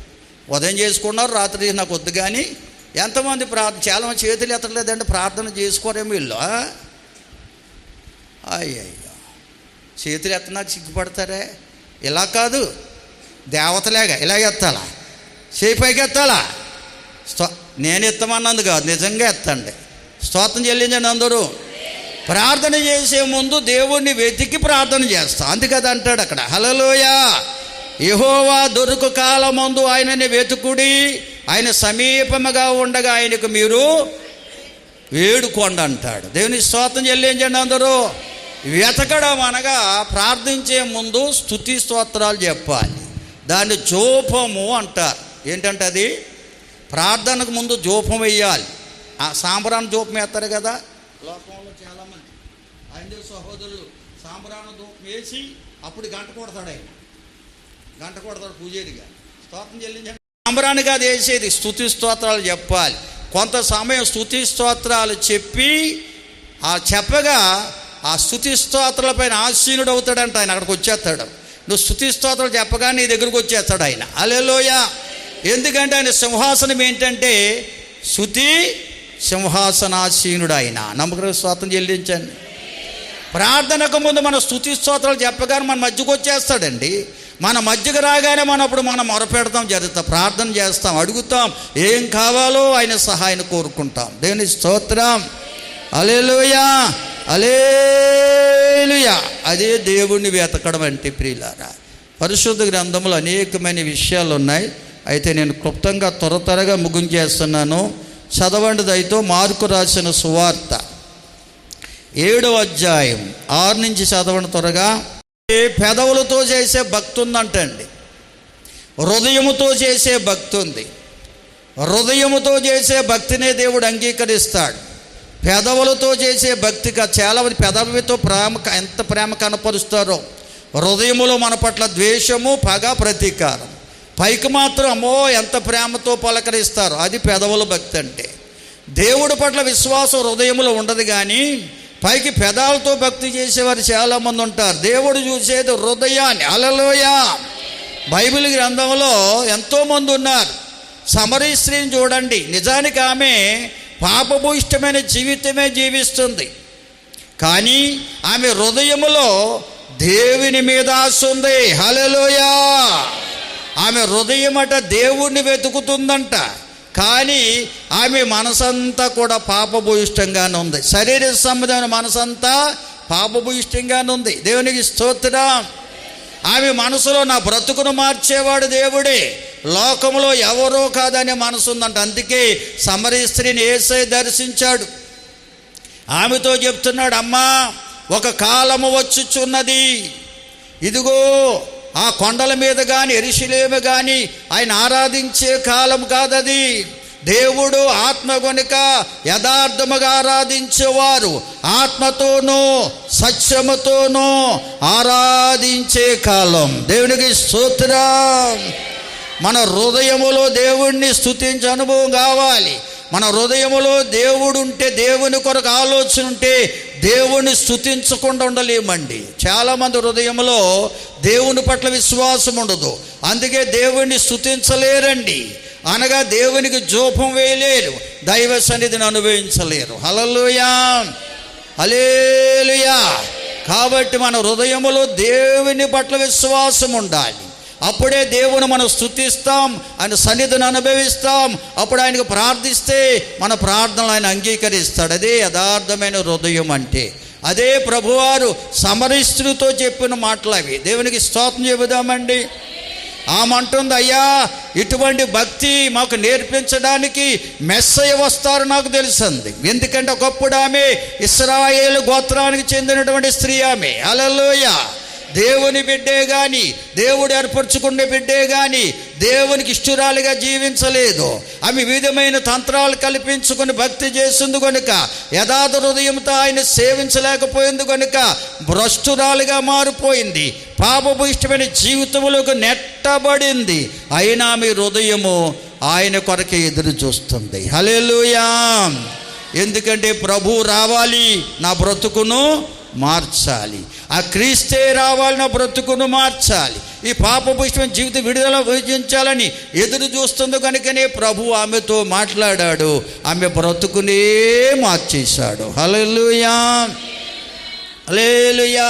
ఉదయం చేసుకున్నారు, రాత్రి నాకు వద్దు. కానీ ఎంతమంది చాలామంది చేతులు ఎత్తలేదండి, ప్రార్థన చేసుకోరేమో వీళ్ళు. అయ్యయ్యో, చేతులు ఎత్తనాకు సిగ్గుపడతారే. ఇలా కాదు, దేవతలేగా ఇలా ఎత్తాలా, చేయి పైకి ఎత్తాలా. నేను ఎత్తమన్నది కాదు, నిజంగా ఎత్తండి. స్తోత్రం చెల్లించండి అందరూ. ప్రార్థన చేసే ముందు దేవుణ్ణి వెతికి ప్రార్థన చేస్తాం. అందుకది అంటాడు అక్కడ, హల్లెలూయా. యెహోవా దొరుకు కాలమందు ఆయనని వెతుకుడి, ఆయన సమీపముగా ఉండగా ఆయనకు మీరు వేడుకోండి అంటాడు. దేవుని స్తోత్రం చెల్లించండి అందరూ. వెతకడం అనగా ప్రార్థించే ముందు స్తుతి స్తోత్రాలు చెప్పాలి. దాన్ని జోపము అంటారు. ఏంటంటే అది ప్రార్థనకు ముందు జోపం వేయాలి. ఆ సాంబ్రాన్ని జోపం వేస్తారు కదా. లోకంలో చాలామంది హైందవ సహోదరులు సాంబ్రాన్ని జోపం వేసి అప్పుడు గంట కొడతాడు. ఆయన గంట కొడతాడు పూజేదిగా. స్తోత్రం చెల్లించండి. సాంబ్రాన్ని కాదు వేసేది, స్తుతి స్తోత్రాలు చెప్పాలి. కొంత సమయం స్తుతి స్తోత్రాలు చెప్పి చెప్పగా ఆ స్తుతి స్తోత్రాలపైన ఆసీనుడు అవుతాడంట. ఆయన అక్కడికి వచ్చేస్తాడు. నువ్వు స్తుతి స్తోత్రాలు చెప్పగా నీ దగ్గరకు వచ్చేస్తాడు ఆయన. హల్లెలూయా. ఎందుకంటే ఆయన సింహాసనం ఏంటంటే స్తుతి సింహాసనాసీనుడు ఆయన. నమ్మకం స్తోత్రం చెల్లించండి. ప్రార్థనకు ముందు మన స్తుతి స్తోత్రాలు చెప్పగానే మన మధ్యకు వచ్చేస్తాడండి. మన మధ్యకు రాగానే మనం మొరపెడతాం, జరుగుతాం, ప్రార్థన చేస్తాం, అడుగుతాం, ఏం కావాలో ఆయన సహాయాన్ని కోరుకుంటాం. దేవుని స్తోత్రం. హల్లెలూయా, హల్లెలూయా. అదే దేవుణ్ణి వెతకడం అంటే ప్రియులారా. పరిశుద్ధ గ్రంథంలో అనేకమైన విషయాలు ఉన్నాయి. అయితే నేను క్లుప్తంగా త్వరగా ముగించేస్తున్నాను. చదవండి దయతో. మార్కు రాసిన సువార్త 7వ అధ్యాయం 6 నుంచి చదవండి త్వరగా. పెదవులతో చేసే భక్తి ఉందంటండి, హృదయముతో చేసే భక్తి ఉంది. హృదయముతో చేసే భక్తినే దేవుడు అంగీకరిస్తాడు. పెదవులతో చేసే భక్తిగా చాలామంది పెదవితో ఎంత ప్రేమ కనపరుస్తారో, హృదయములో మన పట్ల ద్వేషము, పగ, ప్రతీకారం. పైకి మాత్రం అమ్మో ఎంత ప్రేమతో పలకరిస్తారు, అది పెదవుల భక్తి అంటే. దేవుడి పట్ల విశ్వాసం హృదయంలో ఉండదు, కానీ పైకి పెదాలతో భక్తి చేసేవారు చాలామంది ఉంటారు. దేవుడు చూసేది హృదయాన్ని. హల్లెలూయా. బైబిల్ గ్రంథంలో ఎంతోమంది ఉన్నారు. సమరీ స్త్రీని చూడండి, నిజానికి ఆమె పాపభూయిష్టమైన జీవితమే జీవిస్తుంది, కానీ ఆమె హృదయములో దేవుని మీద ఆశ ఉంది. హల్లెలూయా. ఆమె హృదయమట దేవుణ్ణి వెతుకుతుందంట, కానీ ఆమె మనసంతా కూడా పాపభూయిష్టంగానే ఉంది. శరీర సంబంధమైన మనసంతా పాపభూయిష్టంగానే ఉంది. దేవునికి స్తోత్రం. ఆమె మనసులో నా బ్రతుకును మార్చేవాడు దేవుడే, లోకంలో ఎవరో కాదనే మనసు ఉందంట. అందుకే సమరీ స్త్రీని యేసయ్య దర్శించాడు. ఆమెతో చెప్తున్నాడు, అమ్మా ఒక కాలము వచ్చుచున్నది, ఇదిగో ఆ కొండల మీద కానీ యెరూషలేము కానీ ఆయన ఆరాధించే కాలం కాదది. దేవుడు ఆత్మ గనుక యథార్థముగా ఆరాధించేవారు ఆత్మతోనూ సత్యముతోనూ ఆరాధించే కాలం. దేవునికి స్తోత్రం. మన హృదయములో దేవుణ్ణి స్తుతించే అనుభవం కావాలి. మన హృదయములో దేవుడు ఉంటే, దేవుని కొరకు ఆలోచన ఉంటే దేవుణ్ణి స్తుతించకుండా ఉండలేమండి. చాలామంది హృదయంలో దేవుని పట్ల విశ్వాసం ఉండదు, అందుకే దేవుణ్ణి స్తుతించలేరండి. అనగా దేవునికి జోపం వేయలేరు, దైవ సన్నిధిని అనుభవించలేరు. హల్లెలూయా, హల్లెలూయా. కాబట్టి మన హృదయములో దేవుని పట్ల విశ్వాసం ఉండాలి. అప్పుడే దేవుని మనం స్తుతిస్తాం, ఆయన సన్నిధిని అనుభవిస్తాం. అప్పుడు ఆయనకు ప్రార్థిస్తే మన ప్రార్థనలు ఆయన అంగీకరిస్తాడు. అదే యథార్థమైన హృదయం అంటే. అదే ప్రభువారు సమరీ స్త్రీతో చెప్పిన మాటలు అవి. దేవునికి స్తోత్రం చెబుదామండి. ఆమె అంటుంది, అయ్యా ఇటువంటి భక్తి మాకు నేర్పించడానికి మెస్సయ్య వస్తారు నాకు తెలిసింది. ఎందుకంటే ఒకప్పుడు ఆమె ఇశ్రాయేలు గోత్రానికి చెందినటువంటి స్త్రీ ఆమె. హల్లెలూయా. దేవుని బిడ్డే కానీ, దేవుడు ఏర్పరచుకునే బిడ్డే కానీ దేవునికి ఇష్టురాలిగా జీవించలేదు. ఆమె వివిధమైన తంత్రాలు కల్పించుకుని భక్తి చేసింది కనుక, యథార్థ హృదయంతో ఆయన సేవించలేకపోయింది కనుక భ్రష్టురాలిగా మారిపోయింది, పాపభూయిష్టమైన జీవితంలోకి నెట్టబడింది. అయినా ఆమె హృదయము ఆయన కొరకే ఎదురు చూస్తుంది. హల్లెలూయా. ఎందుకంటే ప్రభు రావాలి, నా బ్రతుకును మార్చాలి. ఆ క్రీస్తే రావాలి, నా బ్రతుకును మార్చాలి. ఈ పాపభూయిష్టమైన జీవిత విడుదల విభజించాలని ఎదురు చూస్తుంది కనుకనే ప్రభు ఆమెతో మాట్లాడాడు, ఆమె బ్రతుకునే మార్చేశాడు. హల్లెలూయా, హల్లెలూయా.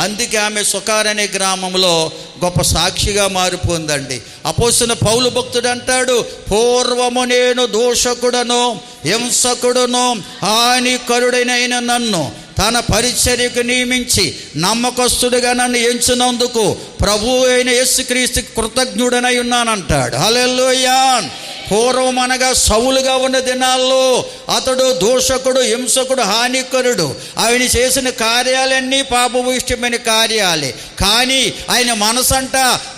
అందుకే ఆమె సుకార్ అనే గ్రామంలో గొప్ప సాక్షిగా మారిపోయిందండి. అపోస్తలుడైన పౌలు భక్తుడు అంటాడు, పూర్వము నేను దోషకుడను, హింసకుడును, హానికరుడైన నన్ను తన పరిచర్యకు నియమించి నమ్మకస్తుడిగా నన్ను ఎంచినందుకు ప్రభువు అయిన యేసుక్రీస్తుకి కృతజ్ఞుడనై ఉన్నానంటాడు. హల్లెలూయా. పూర్వం అనగా సౌలుగా ఉన్న దినాల్లో అతడు దోషకుడు, హింసకుడు, హానికరుడు. ఆయన చేసిన కార్యాలన్నీ పాపభూయిష్టమైన కార్యాలే, కానీ ఆయన మనసంట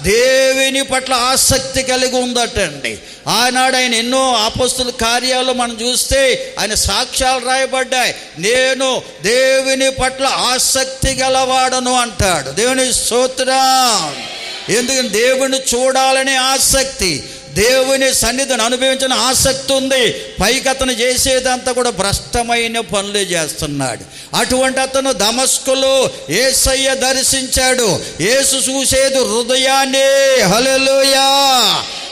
దేవుని పట్ల ఆసక్తి కలిగి ఉందటండి. ఆనాడు ఆయన ఎన్నో అపోస్తల కార్యాలు మనం చూస్తే ఆయన సాక్ష్యాలు రాయబడ్డాయి. నేను దేవుని పట్ల ఆసక్తి గలవాడను అంటాడు. దేవుని స్తోత్రం. ఎందుకంటే దేవుని చూడాలనే ఆసక్తి, దేవుని సన్నిధిని అనుభవించిన ఆసక్తి ఉంది. పైకి అతను చేసేదంతా కూడా భ్రష్టమైన పనులే చేస్తున్నాడు. అటువంటి అతను దమస్కులో యేసయ్య దర్శించాడు. యేసు చూసేది హృదయాన్నే. హల్లెలూయా.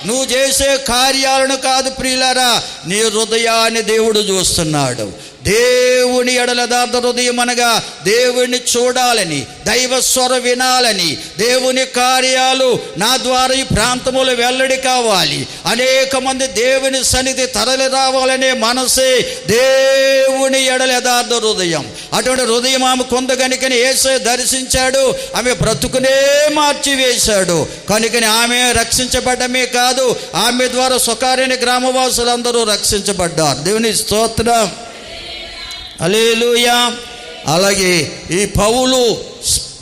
నువ్వు చేసే కార్యాలను కాదు ప్రియులారా, నీ హృదయాన్ని దేవుడు చూస్తున్నాడు. దేవుని ఎడల యథార్థ హృదయం అనగా దేవుణ్ణి చూడాలని, దైవ స్వర వినాలని, దేవుని కార్యాలు నా ద్వారా ఈ ప్రాంతములో వెల్లడి కావాలి, అనేక మంది దేవుని సన్నిధి తరలి రావాలనే మనసే దేవుని ఎడల యథార్థ హృదయం. అటువంటి హృదయం ఆమె కొంద కనుకని యేసయ్య దర్శించాడు, ఆమె బ్రతుకునే మార్చివేశాడు. కనుకని ఆమె రక్షించబడ్డమే కాదు, ఆమె ద్వారా సుకార్ అనే గ్రామవాసులందరూ రక్షించబడ్డారు. దేవుని స్తోత్రం. హల్లెలూయా. అలాగే ఈ పౌలు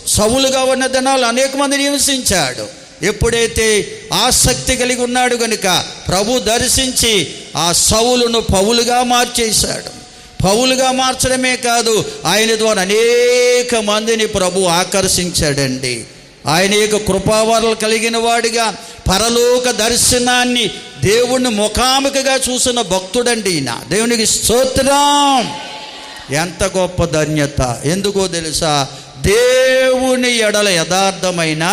సౌలుగా ఉన్న దినాలు అనేక మందిని హింసించాడు. ఎప్పుడైతే ఆసక్తి కలిగి ఉన్నాడు కనుక ప్రభు దర్శించి ఆ సౌలును పౌలుగా మార్చేశాడు. పౌలుగా మార్చడమే కాదు, ఆయన ద్వారా అనేక మందిని ప్రభు ఆకర్షించాడండి. ఆయన యొక్క కృపావరాలు కలిగిన వాడిగా పరలోక దర్శనాన్ని దేవుణ్ణి ముఖాముఖిగా చూసిన భక్తుడండి ఈయన. దేవునికి స్తోత్రం. ఎంత గొప్ప ధన్యత! ఎందుకో తెలుసా? దేవుని ఎడల యథార్థమైన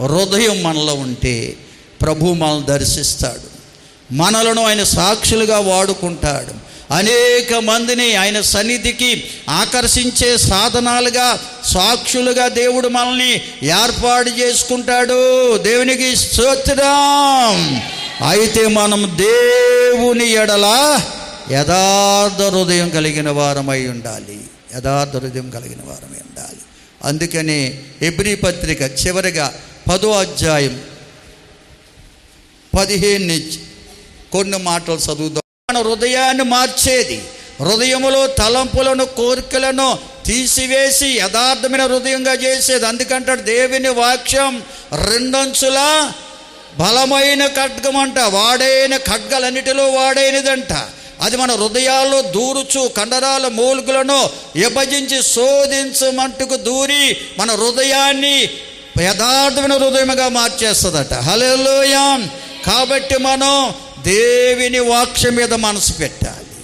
హృదయం మనలో ఉంటే ప్రభు మనల్ని దర్శిస్తాడు. మనలను ఆయన సాక్షులుగా వాడుకుంటాడు. అనేక మందిని ఆయన సన్నిధికి ఆకర్షించే సాధనాలుగా, సాక్షులుగా దేవుడు మనల్ని ఏర్పాటు చేసుకుంటాడు. దేవునికి స్తోత్రం. అయితే మనం దేవుని ఎడల యథార్థ హృదయం కలిగిన వారమై ఉండాలి. యథార్థ హృదయం కలిగిన వారమై ఉండాలి. అందుకని హెబ్రీ పత్రిక చివరిగా 10వ అధ్యాయం 15 నుంచి కొన్ని మాటలు చదువుదాం. మన హృదయాన్ని మార్చేది, హృదయములో తలంపులను, కోరికలను తీసివేసి యథార్థమైన హృదయంగా చేసేది. అందుకంటాడు దేవుని వాక్యం 2 అంచుల బలమైన ఖడ్గం అంట. వాడైన ఖడ్గలన్నిటిలో వాడైనదంట. అది మన హృదయాల్లో దూరుచు కండరాల మూలుగులను విభజించి శోధించమంటుకు దూరి మన హృదయాన్ని యథార్థమైన హృదయముగా మార్చేస్తుందట. హల్లెలూయా. కాబట్టి మనం దేవుని వాక్యం మీద మనసు పెట్టాలి.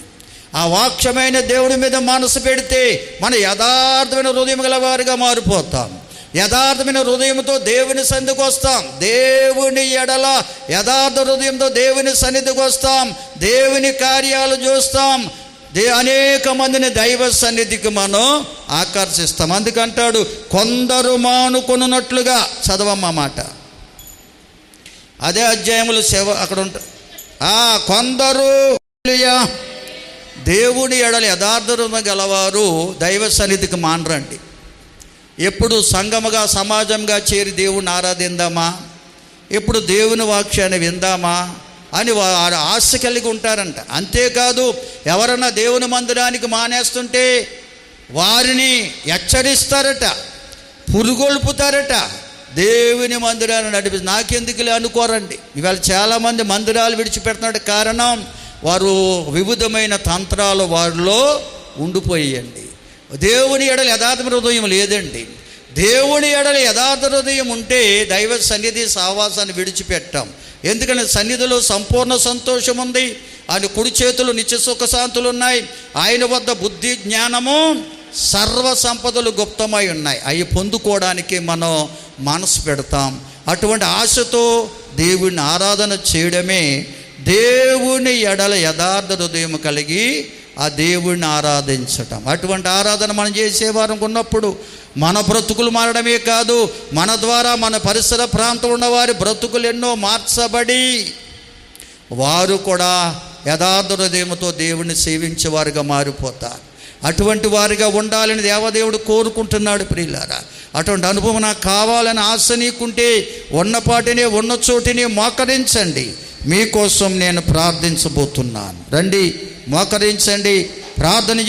ఆ వాక్యమైన దేవుడి మీద మనసు పెడితే మన యథార్థమైన హృదయం గల వారిగా మారిపోతాం. యథార్థమైన హృదయంతో దేవుని సన్నిధికి వస్తాం. దేవుని ఎడల యథార్థ హృదయంతో దేవుని సన్నిధికి వస్తాం. దేవుని కార్యాలు చూస్తాం. అనేక మందిని దైవ సన్నిధికి మనం ఆకర్షిస్తాం. అందుకంటాడు, కొందరు మానుకొనున్నట్లుగా. చదవమ్మ మాట, అదే అధ్యాయములు అక్కడ ఉంటారు. కొందరు దేవుని ఎడల యథార్థత గలవారు దైవ సన్నిధికి మానరండి. ఎప్పుడు సంఘముగా, సమాజంగా చేరి దేవుని ఆరాధిందామా, ఎప్పుడు దేవుని వాక్యాన్ని విందామా అని వారు ఆశ కలిగి ఉంటారంట. అంతేకాదు, ఎవరన్నా దేవుని మందిరానికి మానేస్తుంటే వారిని హెచ్చరిస్తారట, పురుగొల్పుతారట. దేవుని మందిరాన్ని నడిపి నాకెందుకులే అనుకోరండి. ఇవాళ చాలామంది మందిరాలు విడిచిపెడుతున్నాడు. కారణం, వారు వివిధమైన తంత్రాలు వారిలో ఉండిపోయాయండి. దేవుని ఎడల యథార్థ హృదయం లేదండి. దేవుని ఎడల యథార్థ హృదయం ఉంటే దైవ సన్నిధి సావాసాన్ని విడిచిపెట్టాం. ఎందుకంటే సన్నిధిలో సంపూర్ణ సంతోషం ఉంది. ఆయన కుడి చేతులు నిత్య సుఖశాంతులు ఉన్నాయి. ఆయన వద్ద బుద్ధి, జ్ఞానము, సర్వ సంపదలు గుప్తమై ఉన్నాయి. అవి పొందుకోవడానికి మనం మనసు పెడతాం. అటువంటి ఆశతో దేవుని ఆరాధన చేయడమే దేవుని ఎడల యథార్థ హృదయం కలిగి ఆ దేవుడిని ఆరాధించటం. అటువంటి ఆరాధన మనం చేసేవారం ఉన్నప్పుడు మన బ్రతుకులు మారడమే కాదు, మన ద్వారా మన పరిసర ప్రాంతం ఉన్నవారి బ్రతుకులు ఎన్నో మార్చబడి వారు కూడా యథార్థ హృదయంతో దేవుణ్ణి సేవించేవారుగా మారిపోతారు. అటువంటి వారిగా ఉండాలని దేవదేవుడు కోరుకుంటున్నాడు. ప్రియులారా, అటువంటి అనుభవం నాకు కావాలని ఆశ నీకుంటే ఉన్నపాటినే ఉన్న చోటిని మోకరించండి. మీకోసం నేను ప్రార్థించబోతున్నాను. రండి, మోకరించండి, ప్రార్థన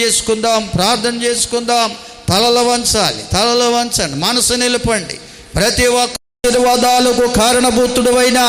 చేసుకుందాం. తలలు వంచండి, మనసు నిలపండి. ప్రతి ఒక్క ఆశీర్వాదాలకు కారణభూతుడైన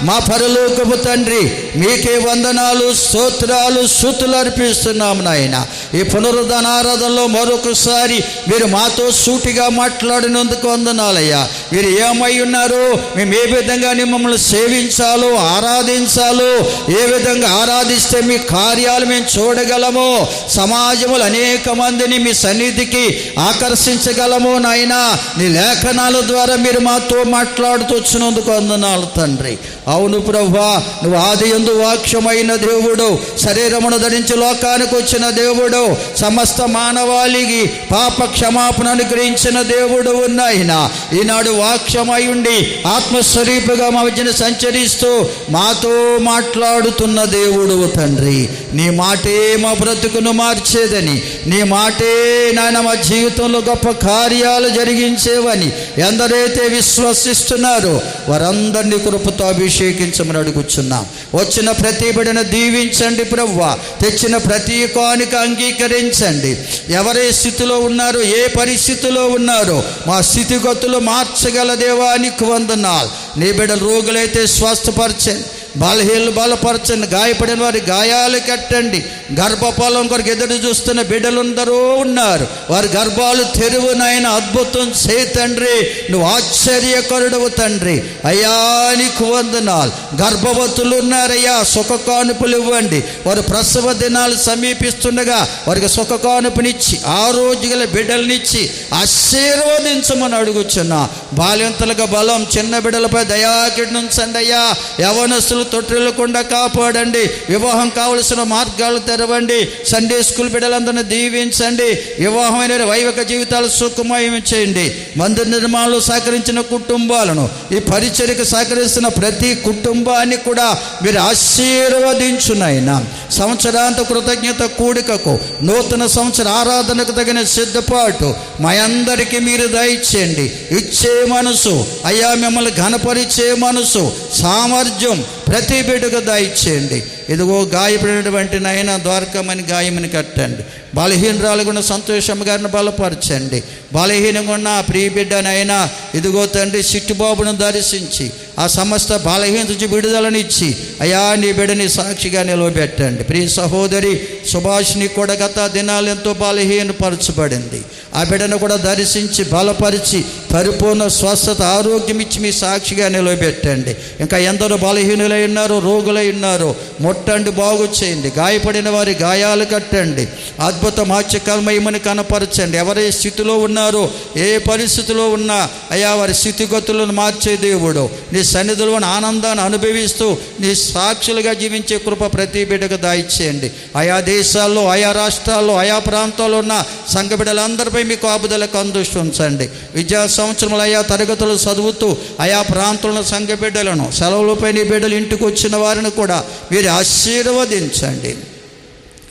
మా పరలోకపు తండ్రి, మీకే వందనాలు, స్తోత్రాలు, స్తుతులు అర్పిస్తున్నాము నాయన. ఈ పునరుద్ధరణ ఆరాధనలో మరొకసారి మీరు మాతో సూటిగా మాట్లాడినందుకు వందనాలయ్యా. మీరు ఏమై ఉన్నారో, మేము ఏ విధంగా మిమ్మల్ని సేవించాలో, ఆరాధించాలో, ఏ విధంగా ఆరాధిస్తే మీ కార్యాలు మేము చూడగలమో, సమాజంలో అనేక మందిని మీ సన్నిధికి ఆకర్షించగలమో నాయన. నీ లేఖనాల ద్వారా మీరు మాతో మాట్లాడుతూ వచ్చినందుకు వందనాలు తండ్రి. అవును ప్రభువా, నువ్వు ఆదియందు వాక్యమైన దేవుడు, శరీరమును ధరించి లోకానికి వచ్చిన దేవుడు, సమస్త మానవాళికి పాప క్షమాపణ అనుగ్రహించిన దేవుడు ఉన్నాయినా. ఈనాడు వాక్యమై ఉండి ఆత్మస్వరూపుగా మా మధ్యన సంచరిస్తూ మాతో మాట్లాడుతున్న దేవుడు తండ్రి. నీ మాటే మా బ్రతుకును మార్చేదని, నీ మాటే నాయన మా జీవితంలో గొప్ప కార్యాలు జరిగించేవని ఎందరైతే విశ్వసిస్తూ వస్తున్నారు, వారందరినీ కృపతో అభిషేకించమని అడుగుచున్నాం. వచ్చిన ప్రతి బిడ్డను దీవించండి ప్రభువా. తెచ్చిన ప్రతి కానుక అంగీకరించండి. ఎవరే స్థితిలో ఉన్నారో, ఏ పరిస్థితిలో ఉన్నారో మా స్థితిగతులు మార్చగల దేవానికి వందనాలు. నీ బిడ్డలు రోగులైతే స్వస్థపరచండి, బలహీనలు బలపరచండి, గాయపడిన వారి గాయాలు కట్టండి. గర్భఫలం కొరకు ఎదురు చూస్తున్న బిడ్డలందరూ ఉన్నారు, వారి గర్భాలు తెరువునైనా అద్భుతం చేయి తండ్రి. నువ్వు ఆశ్చర్యకరుడవు తండ్రి. అయ్యా నీకు వందనాలు. గర్భవతులు ఉన్నారయ్యా, సుఖ కానుపులు ఇవ్వండి. వారు ప్రసవ దినాలు సమీపిస్తుండగా వారికి సుఖ కానుపునిచ్చి ఆరోగ్యగల బిడ్డలనిచ్చి ఆశీర్వదించమని అడుగుచున్నా. బాల్యంతలుగా బలం, చిన్న బిడ్డలపై దయాకిడి ఉంచండి అయ్యా. యవనస్తులు తొట్టిల్లకుండా కాపాడండి. వివాహం కావలసిన మార్గాలు తెరవండి. సండే స్కూల్ బిడ్డలందరినీ దీవించండి. వివాహమైన వైవిక జీవితాలు సుఖమయం చేయండి. మందిర నిర్మాణంలో సహకరించిన కుటుంబాలను, ఈ పరిచర్యకు సహకరిస్తున్న ప్రతి కుటుంబాన్ని కూడా మీరు ఆశీర్వదించునైనా. సంవత్సరాంత కృతజ్ఞత కూడికకు, నూతన సంవత్సర ఆరాధనకు తగిన సిద్ధపాటు మా అందరికీ మీరు దయచేయండి. ఇచ్చే మనసు అయ్యా, మిమ్మల్ని ఘనపరిచే మనసు, సామర్థ్యం ప్రతి బిడ్డకు దయచేయండి. ఇదిగో గాయపడినటువంటి నైనా ద్వారకమని గాయమని కట్టండి. బలహీనరాలు కూడా సంతోషం గారిని బలపరచండి. బలహీనంగా ఉన్న ఆ ప్రియ బిడ్డనైనా ఇదిగో తండ్రి సిట్టుబాబును దర్శించి ఆ సమస్త బలహీనత నుంచి విడుదలనిచ్చి అయ్యా నీ బిడ్డని సాక్షిగా నిలవబెట్టండి. ప్రియ సహోదరి సుభాష్ని కూడా గత దినాలు ఎంతో బలహీనపరచబడింది. ఆ బిడ్డను కూడా దర్శించి బలపరిచి పరిపూర్ణ స్వస్థత ఆరోగ్యం ఇచ్చి మీ సాక్షిగా నిలవబెట్టండి. ఇంకా ఎందరో బలహీనులై ఉన్నారో, రోగులై ఉన్నారో ముట్టండి, బాగు చేయండి. గాయపడిన వారి గాయాలు కట్టండి. అద్భుతం ఆశ్చర్యమయమని కనపరచండి. ఎవరే స్థితిలో ఉన్నారో, ఏ పరిస్థితిలో ఉన్నా అయ్యా వారి స్థితిగతులను మార్చే దేవుడు, నీ సన్నిధిలో ఆనందాన్ని అనుభవిస్తూ నీ సాక్షులుగా జీవించే కృప ప్రతి బిడ్డకు దయచేయండి. ఆయా దేశాల్లో, ఆయా రాష్ట్రాల్లో, ఆయా ప్రాంతాల్లో ఉన్న సంఘ బిడ్డలందరిపై మీకు ఆపుదలకు అందుష్టి ఉంచండి. విద్యా సంవత్సరంలో ఆయా తరగతులు చదువుతూ ఆయా ప్రాంతంలో సంఘ బిడ్డలను, సెలవులపై నీ బిడ్డలు ఇంటికి వచ్చిన వారిని కూడా మీరు ఆశీర్వదించండి.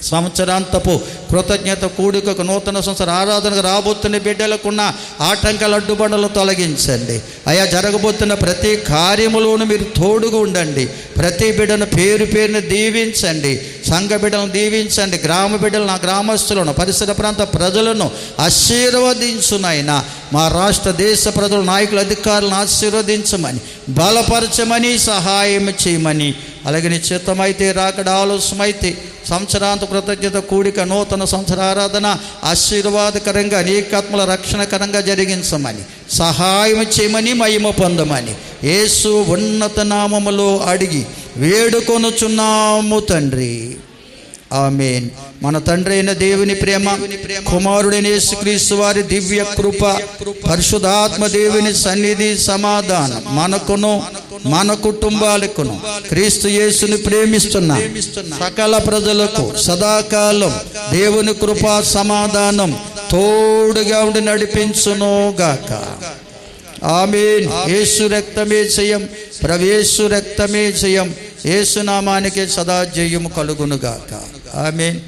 సంవత్సరాంతపు కృతజ్ఞత కూడికకు, నూతన సంవత్సర ఆరాధనకు రాబోతున్న బిడ్డలకున్న ఆటంకాల అడ్డుబండలు తొలగించండి. అయా జరగబోతున్న ప్రతి కార్యములోనూ మీరు తోడుగా ఉండండి. ప్రతి బిడ్డను పేరు పేరును దీవించండి. సంఘ బిడ్డలను దీవించండి. గ్రామ బిడ్డలను, గ్రామస్తులను, పరిసర ప్రాంత ప్రజలను ఆశీర్వదించునైనా. మా రాష్ట్ర దేశ ప్రజలు, నాయకులు, అధికారులను ఆశీర్వదించమని, బలపరచమని, సహాయం చేయమని, అలాగే నీ చిత్తమైతే, రాకడ ఆలోచనమైతే సంవత్సరాంత కృతజ్ఞత కూడిక, నూతన సంవత్సర ఆరాధన ఆశీర్వాదకరంగా, అనేకాత్మల రక్షణకరంగా జరిగించమని, సహాయం చేయమని, మహిమ పొందమని యేసు ఉన్నత నామములో అడిగి వేడుకొనుచున్నాము తండ్రి. ఆమేన్. మన తండ్రి అయిన దేవుని ప్రేమ, కుమారుడైన యేసుక్రీస్తు వారి దివ్య కృప, పరిశుద్ధాత్మ దేవుని సన్నిధి, సమాధానం మనకును మన కుటుంబాలకును క్రీస్తు యేసుని ప్రేమిస్తున్న సకల ప్రజలకు సదాకాలం దేవుని కృప, సమాధానం తోడుగా ఉండి నడిపించును గాక. ఆమేన్. యేసు రక్తమే జయం, ప్రవేశు రక్తమే జయం. యేసు నామానికి సదా జయము కలుగును గాక. ఆమేన్.